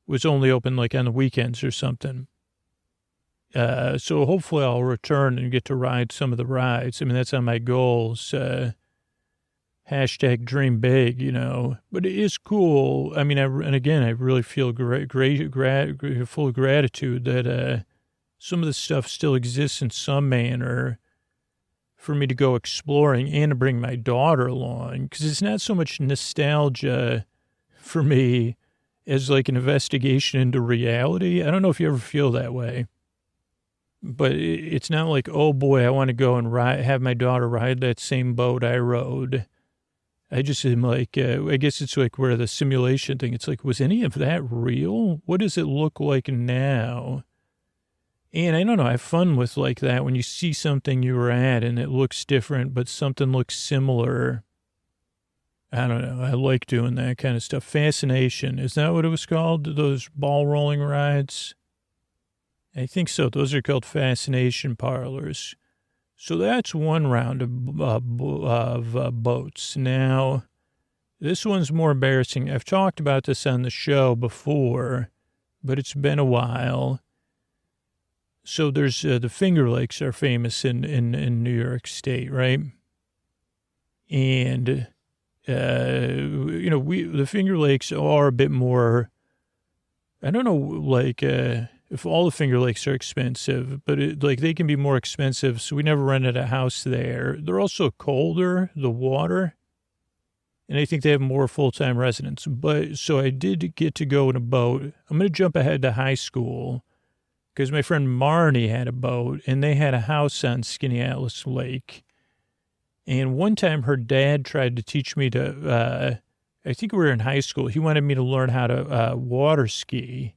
was only open like on the weekends or something. So hopefully I'll return and get to ride some of the rides. I mean, that's on my goals. Hashtag dream big, but it is cool. I mean, I really feel full of gratitude that some of this stuff still exists in some manner for me to go exploring and to bring my daughter along, because it's not so much nostalgia for me as like an investigation into reality. I don't know if you ever feel that way, but it's not like, oh boy, I want to go and have my daughter ride that same boat I rode. I just am like, I guess it's like where the simulation thing, it's like, was any of that real? What does it look like now? And I don't know, I have fun with like that when you see something you were at and it looks different, but something looks similar. I don't know. I like doing that kind of stuff. Fascination. Is that what it was called? Those ball rolling rides? I think so. Those are called fascination parlors. So that's one round of boats. Now, this one's more embarrassing. I've talked about this on the show before, but it's been a while. So there's the Finger Lakes are famous in New York State, right? And, the Finger Lakes are a bit more, I don't know, like, if all the Finger Lakes are expensive, but they can be more expensive. So we never rented a house there. They're also colder, the water. And I think they have more full-time residents. But so I did get to go in a boat. I'm going to jump ahead to high school because my friend Marnie had a boat and they had a house on Skinny Atlas Lake. And one time her dad tried to teach me to, I think we were in high school. He wanted me to learn how to water ski.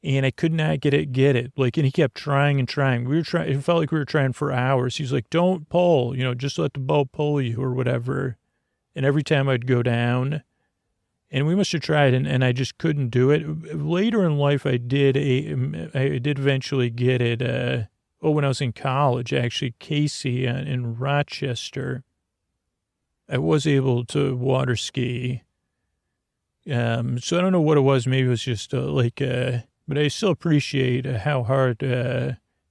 And I could not get it. Like, and he kept trying and trying. We were trying, it felt like we were trying for hours. He's like, don't pull, just let the boat pull you or whatever. And every time I'd go down, and we must have tried, and I just couldn't do it. Later in life, I did eventually get it. When I was in college, actually, Casey in Rochester, I was able to water ski. So I don't know what it was. Maybe it was just but I still appreciate how hard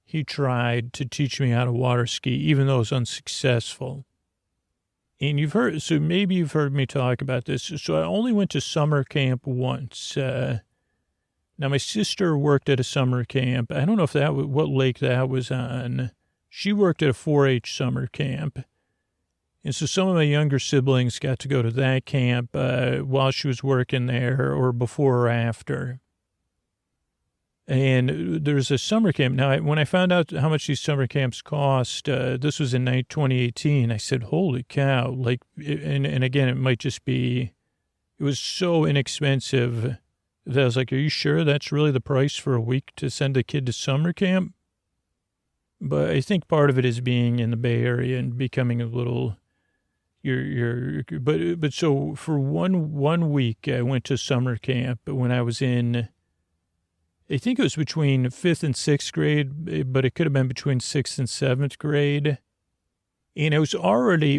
he tried to teach me how to water ski, even though it was unsuccessful. And maybe you've heard me talk about this. So I only went to summer camp once. Now, my sister worked at a summer camp. I don't know what lake that was on. She worked at a 4-H summer camp. And so some of my younger siblings got to go to that camp while she was working there or before or after. And there's a summer camp. Now, when I found out how much these summer camps cost, this was in 2018, I said, holy cow. And again, it might just be, it was so inexpensive that I was like, are you sure that's really the price for a week to send a kid to summer camp? But I think part of it is being in the Bay Area and becoming a little, but so for one week, I went to summer camp when I was in, I think it was between 5th and 6th grade, but it could have been between 6th and 7th grade. And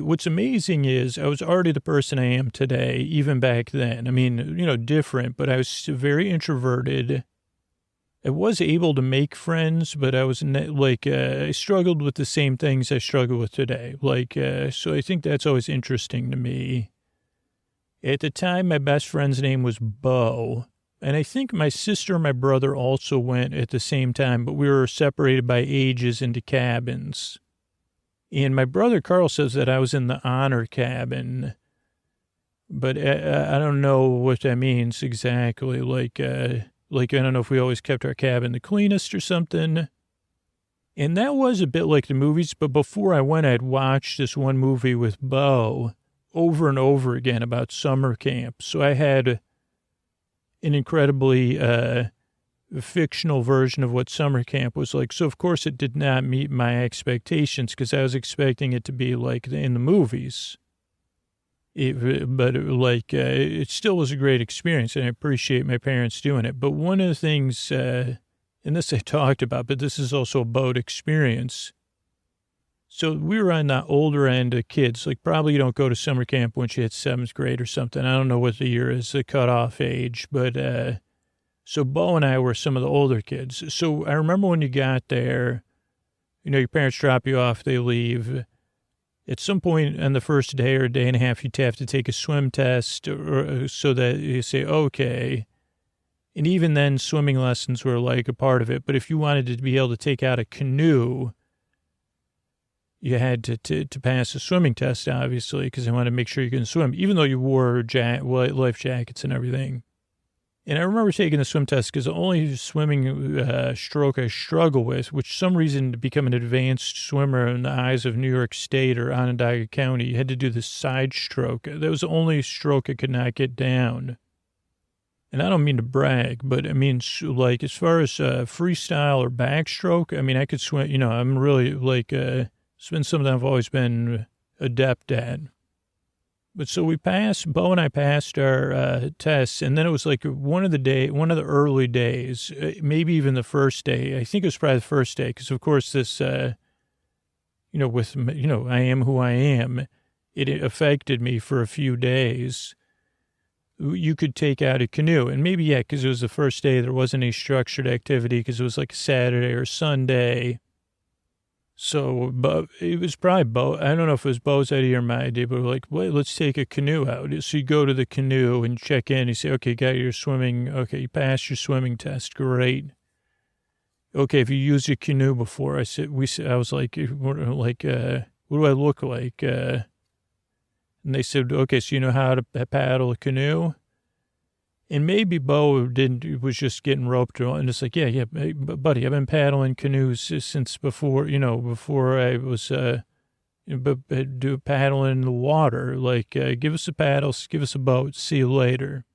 what's amazing is I was already the person I am today, even back then. I mean, different, but I was very introverted. I was able to make friends, but I was I struggled with the same things I struggle with today. So I think that's always interesting to me. At the time, my best friend's name was Bo. And I think my sister and my brother also went at the same time, but we were separated by ages into cabins. And my brother Carl says that I was in the honor cabin, but I don't know what that means exactly. I don't know if we always kept our cabin the cleanest or something. And that was a bit like the movies, but before I went, I'd watched this one movie with Bo over and over again about summer camp. So I had an incredibly fictional version of what summer camp was like. So, of course, it did not meet my expectations because I was expecting it to be like in the movies. It still was a great experience, and I appreciate my parents doing it. But one of the things, and this I talked about, but this is also a boat experience. So we were on the older end of kids, like probably you don't go to summer camp once you hit 7th grade or something. I don't know what the year is, the cutoff age, but so Bo and I were some of the older kids. So I remember when you got there, your parents drop you off, they leave. At some point on the first day or a day and a half, you'd have to take a swim test so that you say, okay. And even then, swimming lessons were like a part of it. But if you wanted to be able to take out a canoe, you had to pass a swimming test, obviously, because they wanted to make sure you can swim, even though you wore life jackets and everything. And I remember taking the swim test because the only swimming stroke I struggle with, which some reason to become an advanced swimmer in the eyes of New York State or Onondaga County, you had to do the side stroke. That was the only stroke I could not get down. And I don't mean to brag, but I mean, like, as far as freestyle or backstroke, I mean, I could swim, I'm really like, it's been something I've always been adept at. But so Bo and I passed our tests, and then it was like one of the early days, maybe even the first day. I think it was probably the first day, because of course this, I am who I am. It affected me for a few days. You could take out a canoe, and maybe, because it was the first day, there wasn't any structured activity because it was like a Saturday or Sunday. So, but it was probably Bo. I don't know if it was Bo's idea or my idea, but we're like, wait, let's take a canoe out. So you go to the canoe and check in. You say, okay, got your swimming. Okay, you passed your swimming test. Great. Okay, have you used a canoe before? I was like, what do I look like? And they said, okay, so you know how to paddle a canoe? And maybe Bo was just getting roped on. And it's like, yeah, buddy, I've been paddling canoes since before I was paddling in the water. Like, give us a paddle, give us a boat, see you later.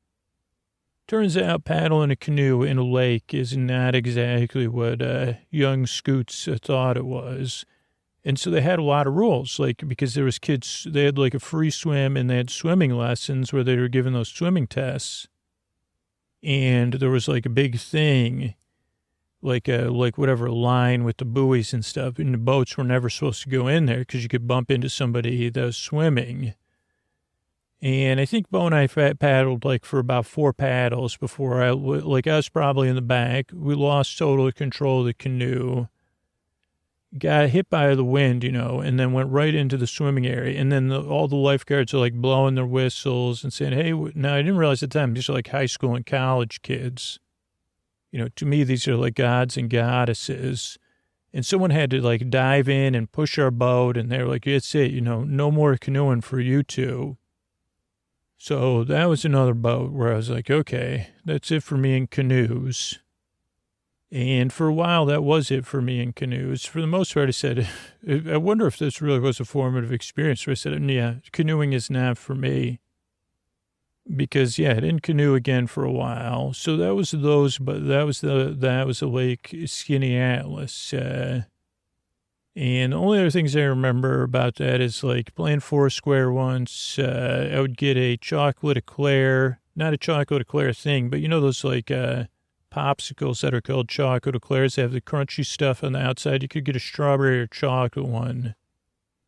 Turns out paddling a canoe in a lake is not exactly what young Scoots thought it was. And so they had a lot of rules, like, because there was kids, they had like a free swim and they had swimming lessons where they were given those swimming tests. And there was like a big thing, like whatever line with the buoys and stuff. And the boats were never supposed to go in there because you could bump into somebody that was swimming. And I think Bo and I paddled like for about 4 paddles before I was probably in the back. We lost total control of the canoe. Got hit by the wind, and then went right into the swimming area. And then all the lifeguards are like blowing their whistles and saying, hey, now I didn't realize at the time, these are like high school and college kids. To me, these are like gods and goddesses. And someone had to like dive in and push our boat. And they were like, that's it, no more canoeing for you two. So that was another boat where I was like, okay, that's it for me in canoes. And for a while, that was it for me in canoes. For the most part, I said, I wonder if this really was a formative experience. So I said, yeah, canoeing is not for me. Because, I didn't canoe again for a while. So that was but that was the Lake Skinny Atlas. And the only other things I remember about that is like playing Foursquare once. I would get a chocolate eclair, not a chocolate eclair thing, but those like, popsicles that are called chocolate eclairs. They have the crunchy stuff on the outside. You could get a strawberry or chocolate one.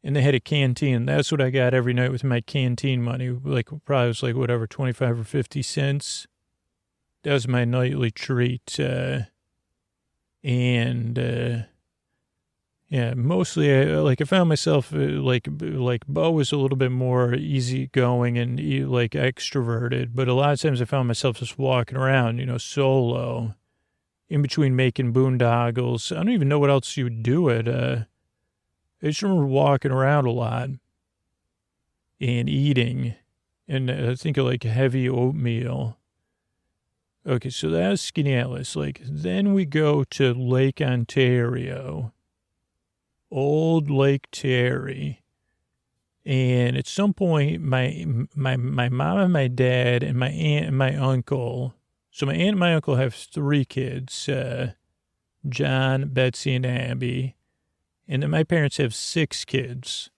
And they had a canteen. That's what I got every night with my canteen money. Like, probably was like, whatever, 25 or 50 cents. That was my nightly treat. Mostly, I found myself, like Bo was a little bit more easygoing and like extroverted, but a lot of times I found myself just walking around, solo, in between making boondoggles. I don't even know what else you would do it. I just remember walking around a lot and eating, and I think of like heavy oatmeal. Okay, so that was Skinny Atlas. Like, then we go to Lake Ontario. Old Lake Terry. And at some point, my mom and my dad and my aunt and my uncle. So my aunt and my uncle have 3 kids, John, Betsy, and Abby. And then my parents have 6 kids.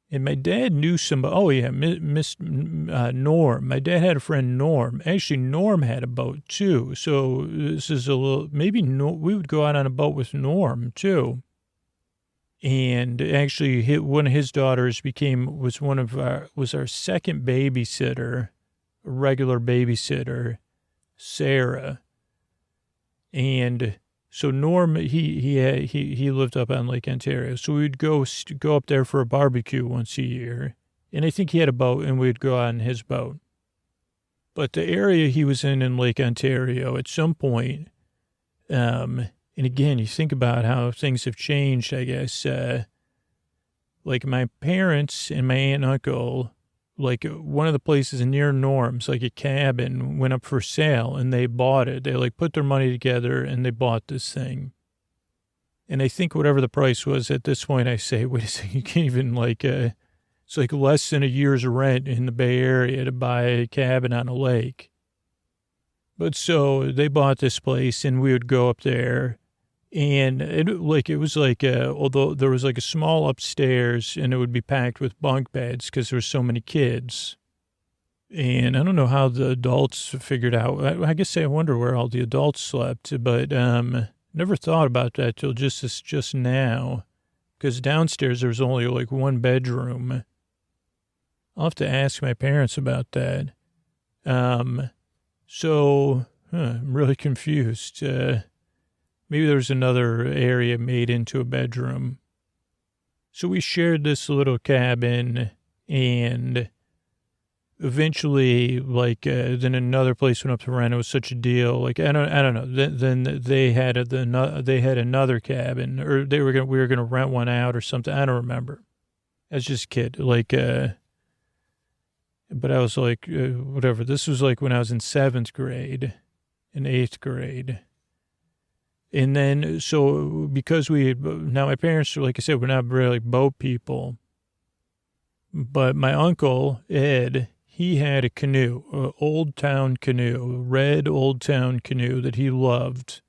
And my dad knew somebody. Oh, yeah, Miss Norm. My dad had a friend, Norm. Actually, Norm had a boat, too. So this is a little, maybe we would go out on a boat with Norm, too. And actually, one of his daughters was our second babysitter, a regular babysitter, Sarah. And so Norm, he lived up on Lake Ontario. So we'd go up there for a barbecue once a year. And I think he had a boat, and we'd go on his boat. But the area he was in Lake Ontario, at some point, and again, you think about how things have changed, I guess. Like my parents and my aunt and uncle, like one of the places near Norm's, like a cabin, went up for sale, and they bought it. They like put their money together and they bought this thing. And I think whatever the price was at this point, I say, wait a second, you can't even it's like less than a year's rent in the Bay Area to buy a cabin on a lake. But so they bought this place, and we would go up there. And although there was like a small upstairs, and it would be packed with bunk beds because there were so many kids. And I don't know how the adults figured out. I guess I wonder where all the adults slept, but never thought about that till just now, because downstairs there was only like one bedroom. I'll have to ask my parents about that. I'm really confused. Maybe there was another area made into a bedroom. So we shared this little cabin, and eventually, then another place went up to rent. It was such a deal. Like, I don't know. Then they had another cabin, or we were gonna rent one out or something. I don't remember. I was just a kid. But I was like, whatever. This was like when I was in 7th grade, in 8th grade. And then, so because now my parents, like I said, we're not really boat people. But my uncle, Ed, he had a canoe, an Old Town canoe, red Old Town canoe that he loved.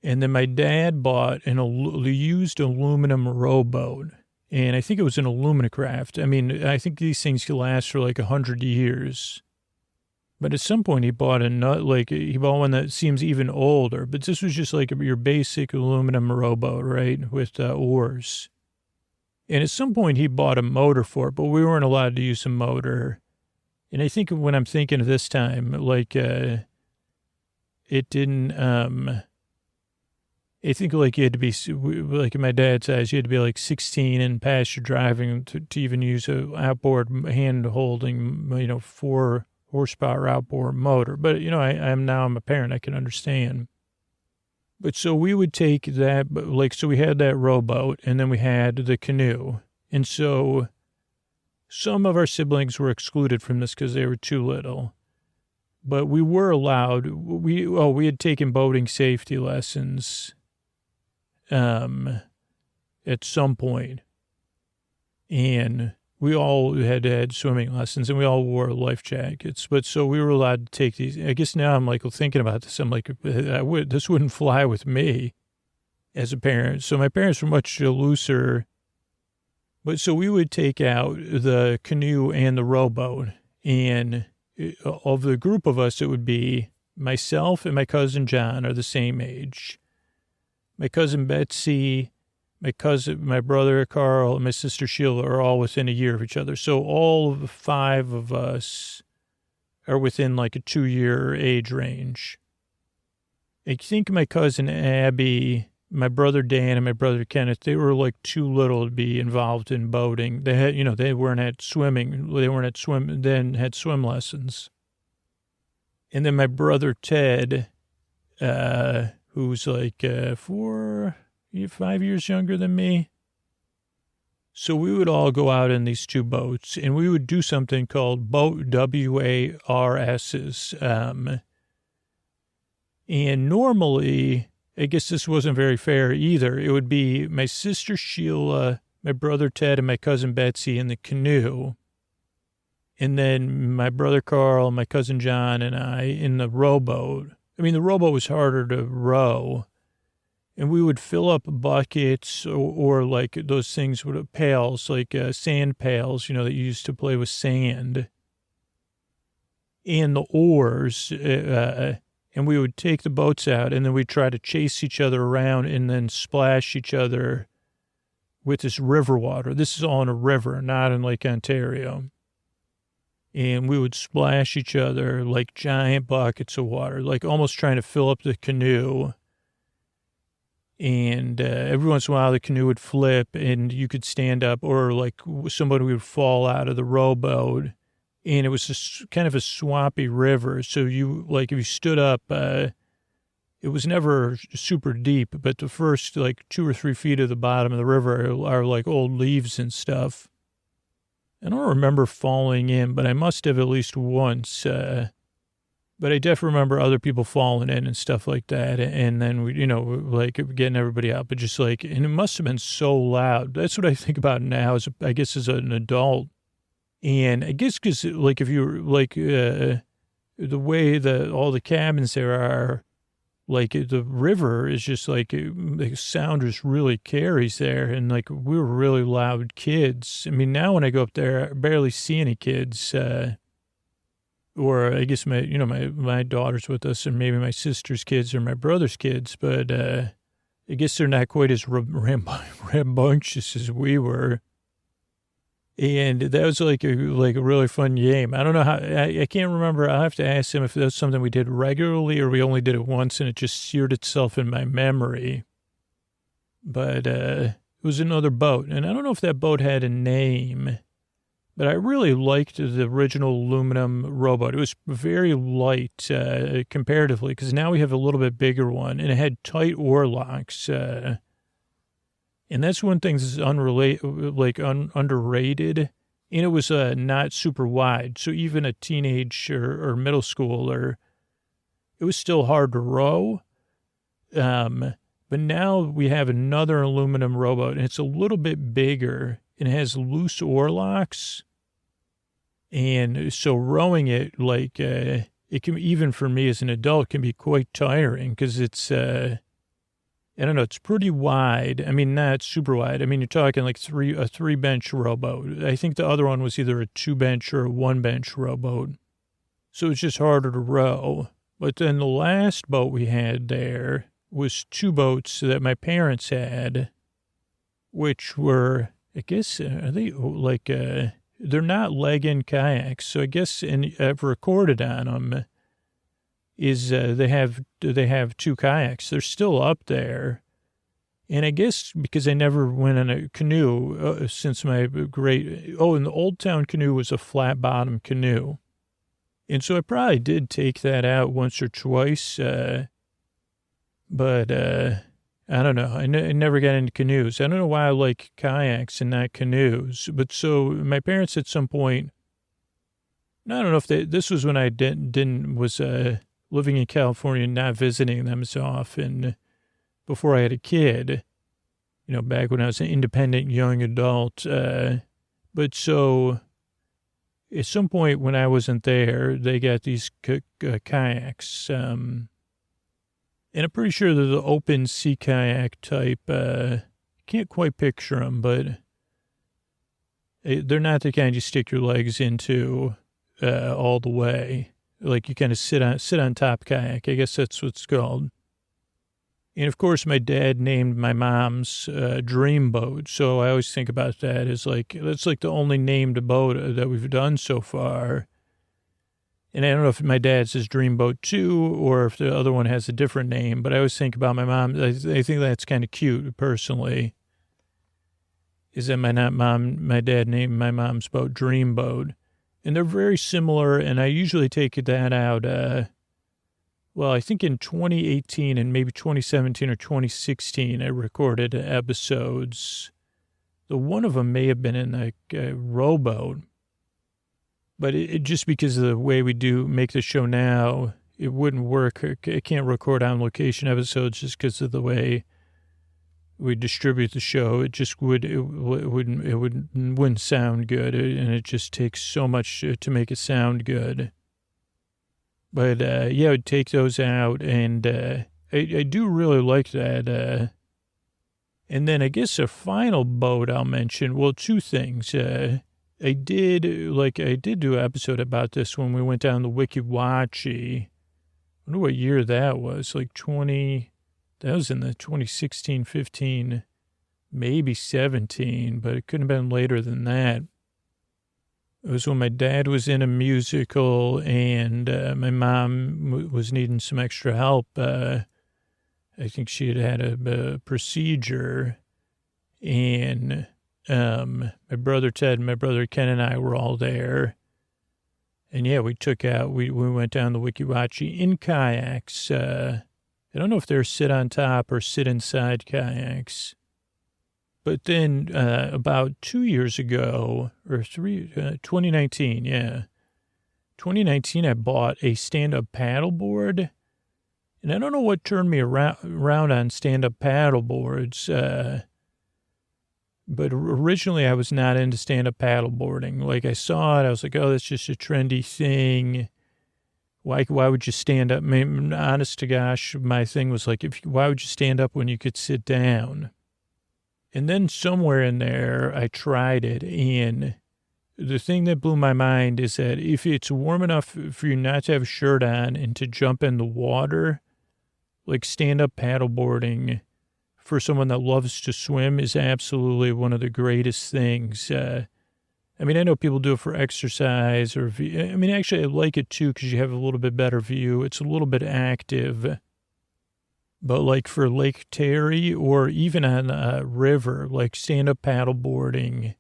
And then my dad bought a used aluminum rowboat. And I think it was an Aluminacraft. I mean, I think these things could last for like 100 years. But at some point he bought one that seems even older. But this was just like your basic aluminum rowboat, right, with oars. And at some point he bought a motor for it, but we weren't allowed to use a motor. And I think when I'm thinking of this time, it didn't. I think you had to be, like my dad's size, you had to be like 16 and pass your driving to even use a outboard hand holding, 4 horsepower outboard motor. But, I'm a parent. I can understand. But so we would take that, so we had that rowboat, and then we had the canoe. And so some of our siblings were excluded from this because they were too little. But we were allowed, we had taken boating safety lessons at some point. And we all had swimming lessons, and we all wore life jackets. But so we were allowed to take these. I guess now I'm thinking about this. I'm like, this wouldn't fly with me as a parent. So my parents were much looser. But so we would take out the canoe and the rowboat. And of the group of us, it would be myself and my cousin John are the same age. My cousin Betsy, my brother Carl, and my sister Sheila are all within a year of each other. So all 5 of us are within like a 2-year age range. I think my cousin Abby, my brother Dan, and my brother Kenneth, they were like too little to be involved in boating. They had, they weren't at swimming. Then had swim lessons. And then my brother Ted, who's like 5 years younger than me. So we would all go out in these 2 boats, and we would do something called boat WARSs. And normally, I guess this wasn't very fair either. It would be my sister Sheila, my brother Ted, and my cousin Betsy in the canoe. And then my brother Carl, my cousin John, and I in the rowboat. I mean, the rowboat was harder to row. And we would fill up buckets or like those things with pails, like sand pails, that you used to play with sand, and the oars. And we would take the boats out, and then we'd try to chase each other around and then splash each other with this river water. This is all in a river, not in Lake Ontario. And we would splash each other like giant buckets of water, like almost trying to fill up the canoe. And every once in a while, the canoe would flip and you could stand up, or like somebody would fall out of the rowboat. And it was just kind of a swampy river. So you, like, if you stood up, it was never super deep, but the first like 2 or 3 feet of the bottom of the river are like old leaves and stuff. I don't remember falling in, but I must have at least once. But I definitely remember other people falling in and stuff like that. And then we, like getting everybody out, but just like, and it must have been so loud. That's what I think about now, I guess as an adult. And I guess because, like, if you're, like, the way that all the cabins there are, like, the river is just, like, the sound just really carries there. And, like, we were really loud kids. I mean, now when I go up there, I barely see any kids. Or I guess my daughter's with us, and maybe my sister's kids or my brother's kids. But I guess they're not quite as rambunctious as we were. And that was like a really fun game. I don't know how, I can't remember. I'll have to ask him if that was something we did regularly or we only did it once and it just seared itself in my memory. But it was another boat. And I don't know if that boat had a name, but I really liked the original aluminum rowboat. It was very light comparatively, because now we have a little bit bigger one, and it had tight oar locks. And that's one thing that's underrated. And it was not super wide. So even a teenage or middle schooler, it was still hard to row. But now we have another aluminum rowboat, and it's a little bit bigger, and it has loose oar locks. And so rowing it, like, it can, even for me as an adult, can be quite tiring, because it's, I don't know, it's pretty wide. I mean, not super wide. I mean, you're talking like a 3-bench rowboat. I think the other one was either a 2-bench or a 1-bench rowboat. So it's just harder to row. But then the last boat we had there was 2 boats that my parents had, which were, I guess, are they like, they're not leg-in kayaks. So I guess, and I've recorded on them, is they have 2 kayaks. They're still up there. And I guess because I never went on a canoe since my and the Old Town canoe was a flat bottom canoe. And so I probably did take that out once or twice. But I don't know. I never got into canoes. I don't know why I like kayaks and not canoes. But so my parents at some point, I don't know if this was when I was living in California, not visiting them so often before I had a kid, back when I was an independent young adult. But so at some point when I wasn't there, they got these kayaks. And I'm pretty sure they're the open sea kayak type. Can't quite picture them, but they're not the kind you stick your legs into all the way. Like you kind of sit on top kayak. I guess that's what it's called. And of course, my dad named my mom's dream boat. So I always think about that as like, that's like the only named boat that we've done so far. And I don't know if my dad's his dream boat too, or if the other one has a different name, but I always think about my mom. I think that's kind of cute personally. Is that my dad named my mom's boat Dream Boat. And they're very similar, and I usually take that out, I think in 2018 and maybe 2017 or 2016, I recorded episodes. The one of them may have been in a rowboat, but it just because of the way we make the show now, it wouldn't work. I can't record on location episodes just because of the way we distribute the show. It just wouldn't sound good, and it just takes so much to make it sound good. But I would take those out, and I do really like that. And then I guess a final boat I'll mention, well, two things. I did do an episode about this when we went down the Wiki Wachi. I wonder what year that was, that was in the 2016, 15, maybe 17, but it couldn't have been later than that. It was when my dad was in a musical and my mom was needing some extra help. I think she had a procedure, and my brother Ted and my brother Ken and I were all there. And yeah, we went down the Wiki Wachi in kayaks. I don't know if they're sit on top or sit inside kayaks. But then about 2 years ago, 2019, 2019, I bought a stand-up paddleboard. And I don't know what turned me around on stand-up paddle boards, but originally I was not into stand-up paddle boarding. Like, I saw it, I was like, oh, that's just a trendy thing. Why would you stand up? I mean, honest to gosh, my thing was like, why would you stand up when you could sit down? And then somewhere in there, I tried it, and the thing that blew my mind is that if it's warm enough for you not to have a shirt on and to jump in the water, like stand-up paddleboarding for someone that loves to swim is absolutely one of the greatest things. I mean, I know people do it for exercise actually I like it too because you have a little bit better view. It's a little bit active. But like for Lake Terry or even on a river, like stand-up paddleboarding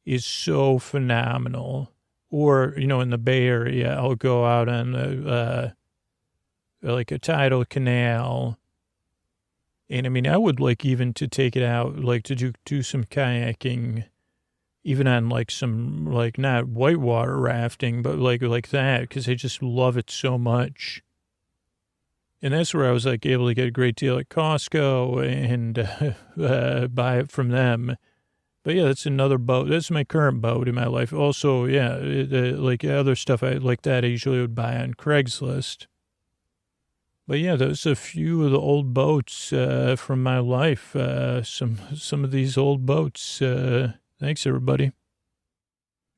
is so phenomenal. Or, in the Bay Area, I'll go out on like a tidal canal. And I mean, I would like even to take it out, like to do some kayaking, even on like some, like not whitewater rafting, but like that, because I just love it so much. And that's where I was like able to get a great deal at Costco and buy it from them. But yeah, that's another boat. That's my current boat in my life. Also, yeah, like other stuff like that I usually would buy on Craigslist. But yeah, those are a few of the old boats from my life. Some of these old boats. Thanks, everybody.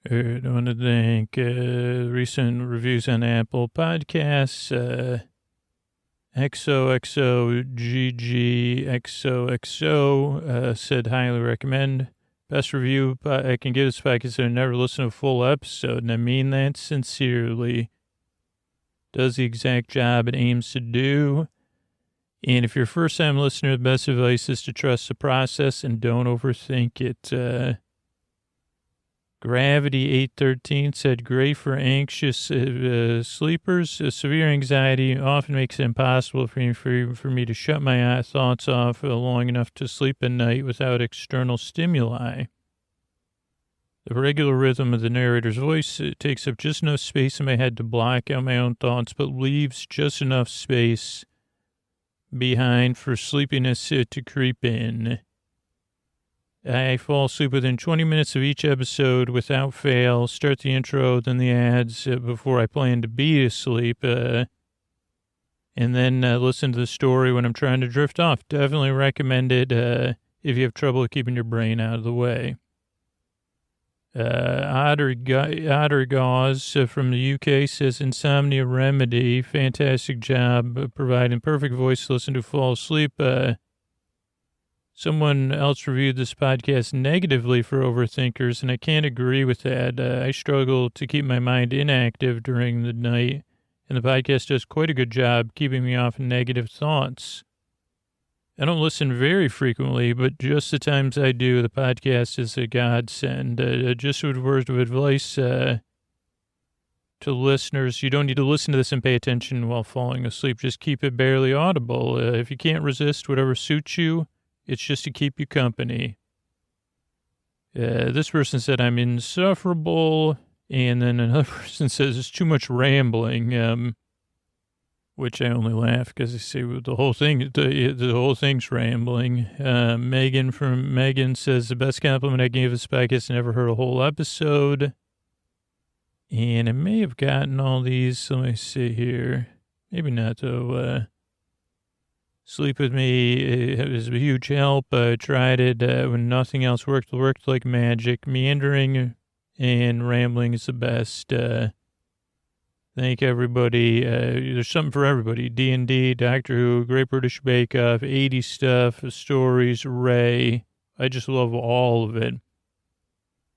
I want to thank recent reviews on Apple Podcasts. XOXOGGXOXO said highly recommend. Best review I can give this podcast. I never listened to a full episode, and I mean that sincerely. Does the exact job it aims to do. And if you're a first-time listener, the best advice is to trust the process and don't overthink it. Gravity 813 said, great for anxious sleepers. Severe anxiety often makes it impossible for me to shut my thoughts off long enough to sleep at night without external stimuli. The regular rhythm of the narrator's voice takes up just enough space in my head to block out my own thoughts, but leaves just enough space behind for sleepiness to creep in. I fall asleep within 20 minutes of each episode without fail, start the intro, then the ads before I plan to be asleep, and then listen to the story when I'm trying to drift off. Definitely recommend it if you have trouble keeping your brain out of the way. Otter Gauze from the UK says, Insomnia Remedy, fantastic job providing perfect voice to listen to fall asleep. Someone else reviewed this podcast negatively for overthinkers, and I can't agree with that. I struggle to keep my mind inactive during the night, and the podcast does quite a good job keeping me off negative thoughts. I don't listen very frequently, but just the times I do, the podcast is a godsend. Just a word of advice to listeners, you don't need to listen to this and pay attention while falling asleep. Just keep it barely audible. If you can't resist whatever suits you, it's just to keep you company. This person said, I'm insufferable. And then another person says, it's too much rambling. Which I only laugh because I say the whole thing's rambling. Megan says, the best compliment I gave this podcast, I never heard a whole episode. And I may have gotten all these. Let me see here. Maybe not, though. Sleep With Me it was a huge help. I tried it when nothing else worked. It worked like magic. Meandering and rambling is the best. Thank everybody. There's something for everybody. D&D, Doctor Who, Great British Bake Off, 80s stuff, stories, Ray. I just love all of it.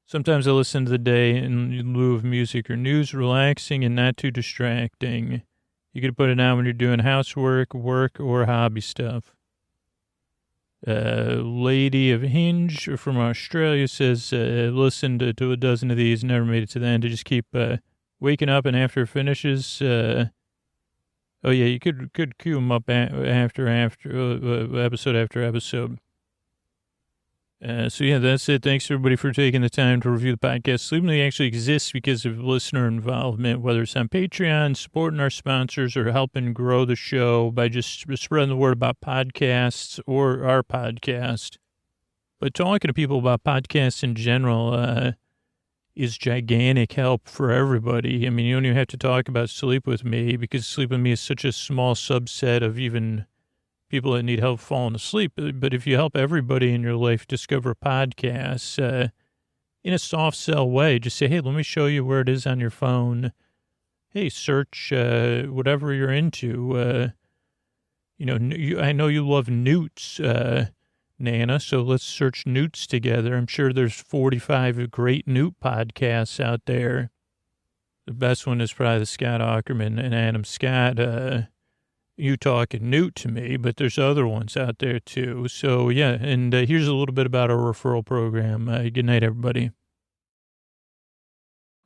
Sometimes I listen to the day in lieu of music or news, relaxing and not too distracting. You could put it on when you're doing housework, work, or hobby stuff. Lady of Hinge from Australia says, listened to a dozen of these, never made it to the end. To just keep waking up, and after it finishes, oh yeah, you could queue them up after episode after episode. So yeah, that's it. Thanks everybody for taking the time to review the podcast. Sleep With Me actually exists because of listener involvement, whether it's on Patreon, supporting our sponsors, or helping grow the show by just spreading the word about podcasts or our podcast. But talking to people about podcasts in general is gigantic help for everybody. I mean, you don't even have to talk about Sleep With Me because Sleep With Me is such a small subset of even people that need help falling asleep. But if you help everybody in your life discover podcasts in a soft sell way, just say, hey, let me show you where it is on your phone. Hey, search whatever you're into. I know you love newts, Nana, so let's search newts together. I'm sure there's 45 great newt podcasts out there. The best one is probably the Scott Aukerman and Adam Scott you talking newt to me, but there's other ones out there too. So yeah, and here's a little bit about our referral program. Good night, everybody.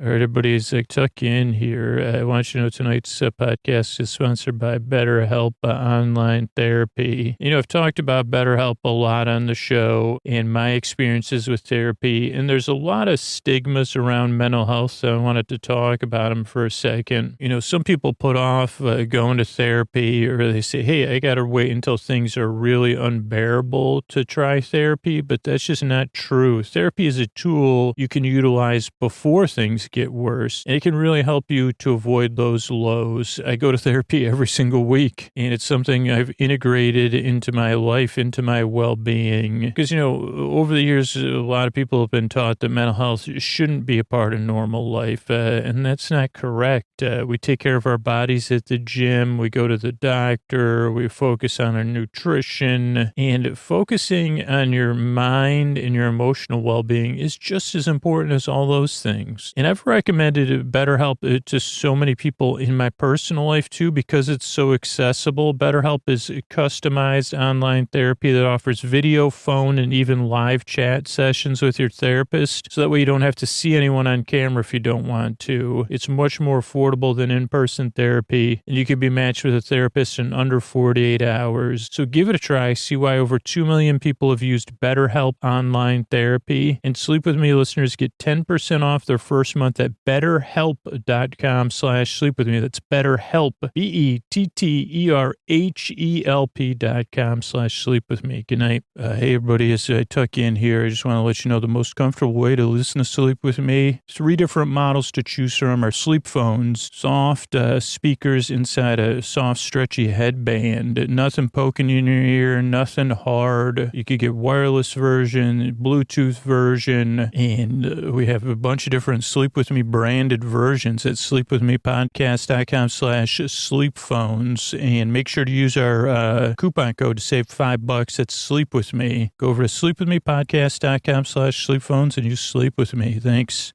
All right, everybody's tuck in here. I want you to know tonight's podcast is sponsored by BetterHelp Online Therapy. You know, I've talked about BetterHelp a lot on the show and my experiences with therapy, and there's a lot of stigmas around mental health, so I wanted to talk about them for a second. You know, some people put off going to therapy, or they say, hey, I got to wait until things are really unbearable to try therapy, but that's just not true. Therapy is a tool you can utilize before things get worse, and it can really help you to avoid those lows. I go to therapy every single week, and it's something I've integrated into my life, into my well-being. Because, you know, over the years, a lot of people have been taught that mental health shouldn't be a part of normal life, and that's not correct. We take care of our bodies at the gym, we go to the doctor, we focus on our nutrition, and focusing on your mind and your emotional well-being is just as important as all those things. And I've recommended BetterHelp to so many people in my personal life too, because it's so accessible. BetterHelp is customized online therapy that offers video, phone, and even live chat sessions with your therapist. So that way you don't have to see anyone on camera if you don't want to. It's much more affordable than in-person therapy, and you can be matched with a therapist in under 48 hours. So give it a try. See why over 2 million people have used BetterHelp online therapy. And Sleep With Me listeners get 10% off their first month at betterhelp.com/sleepwithme. That's BetterHelp, BetterHelp.com/sleepwithme. Good night. Hey, everybody, as I tuck in here, I just want to let you know the most comfortable way to listen to Sleep With Me. 3 different models to choose from are sleep phones, soft speakers inside a soft, stretchy headband, nothing poking you in your ear, nothing hard. You could get wireless version, Bluetooth version, and we have a bunch of different Sleep With Me branded versions at sleepwithmepodcast.com/sleepphones. And make sure to use our coupon code to save $5 at Sleep With Me. Go over to sleepwithmepodcast.com/sleepphones and you sleep with me. Thanks.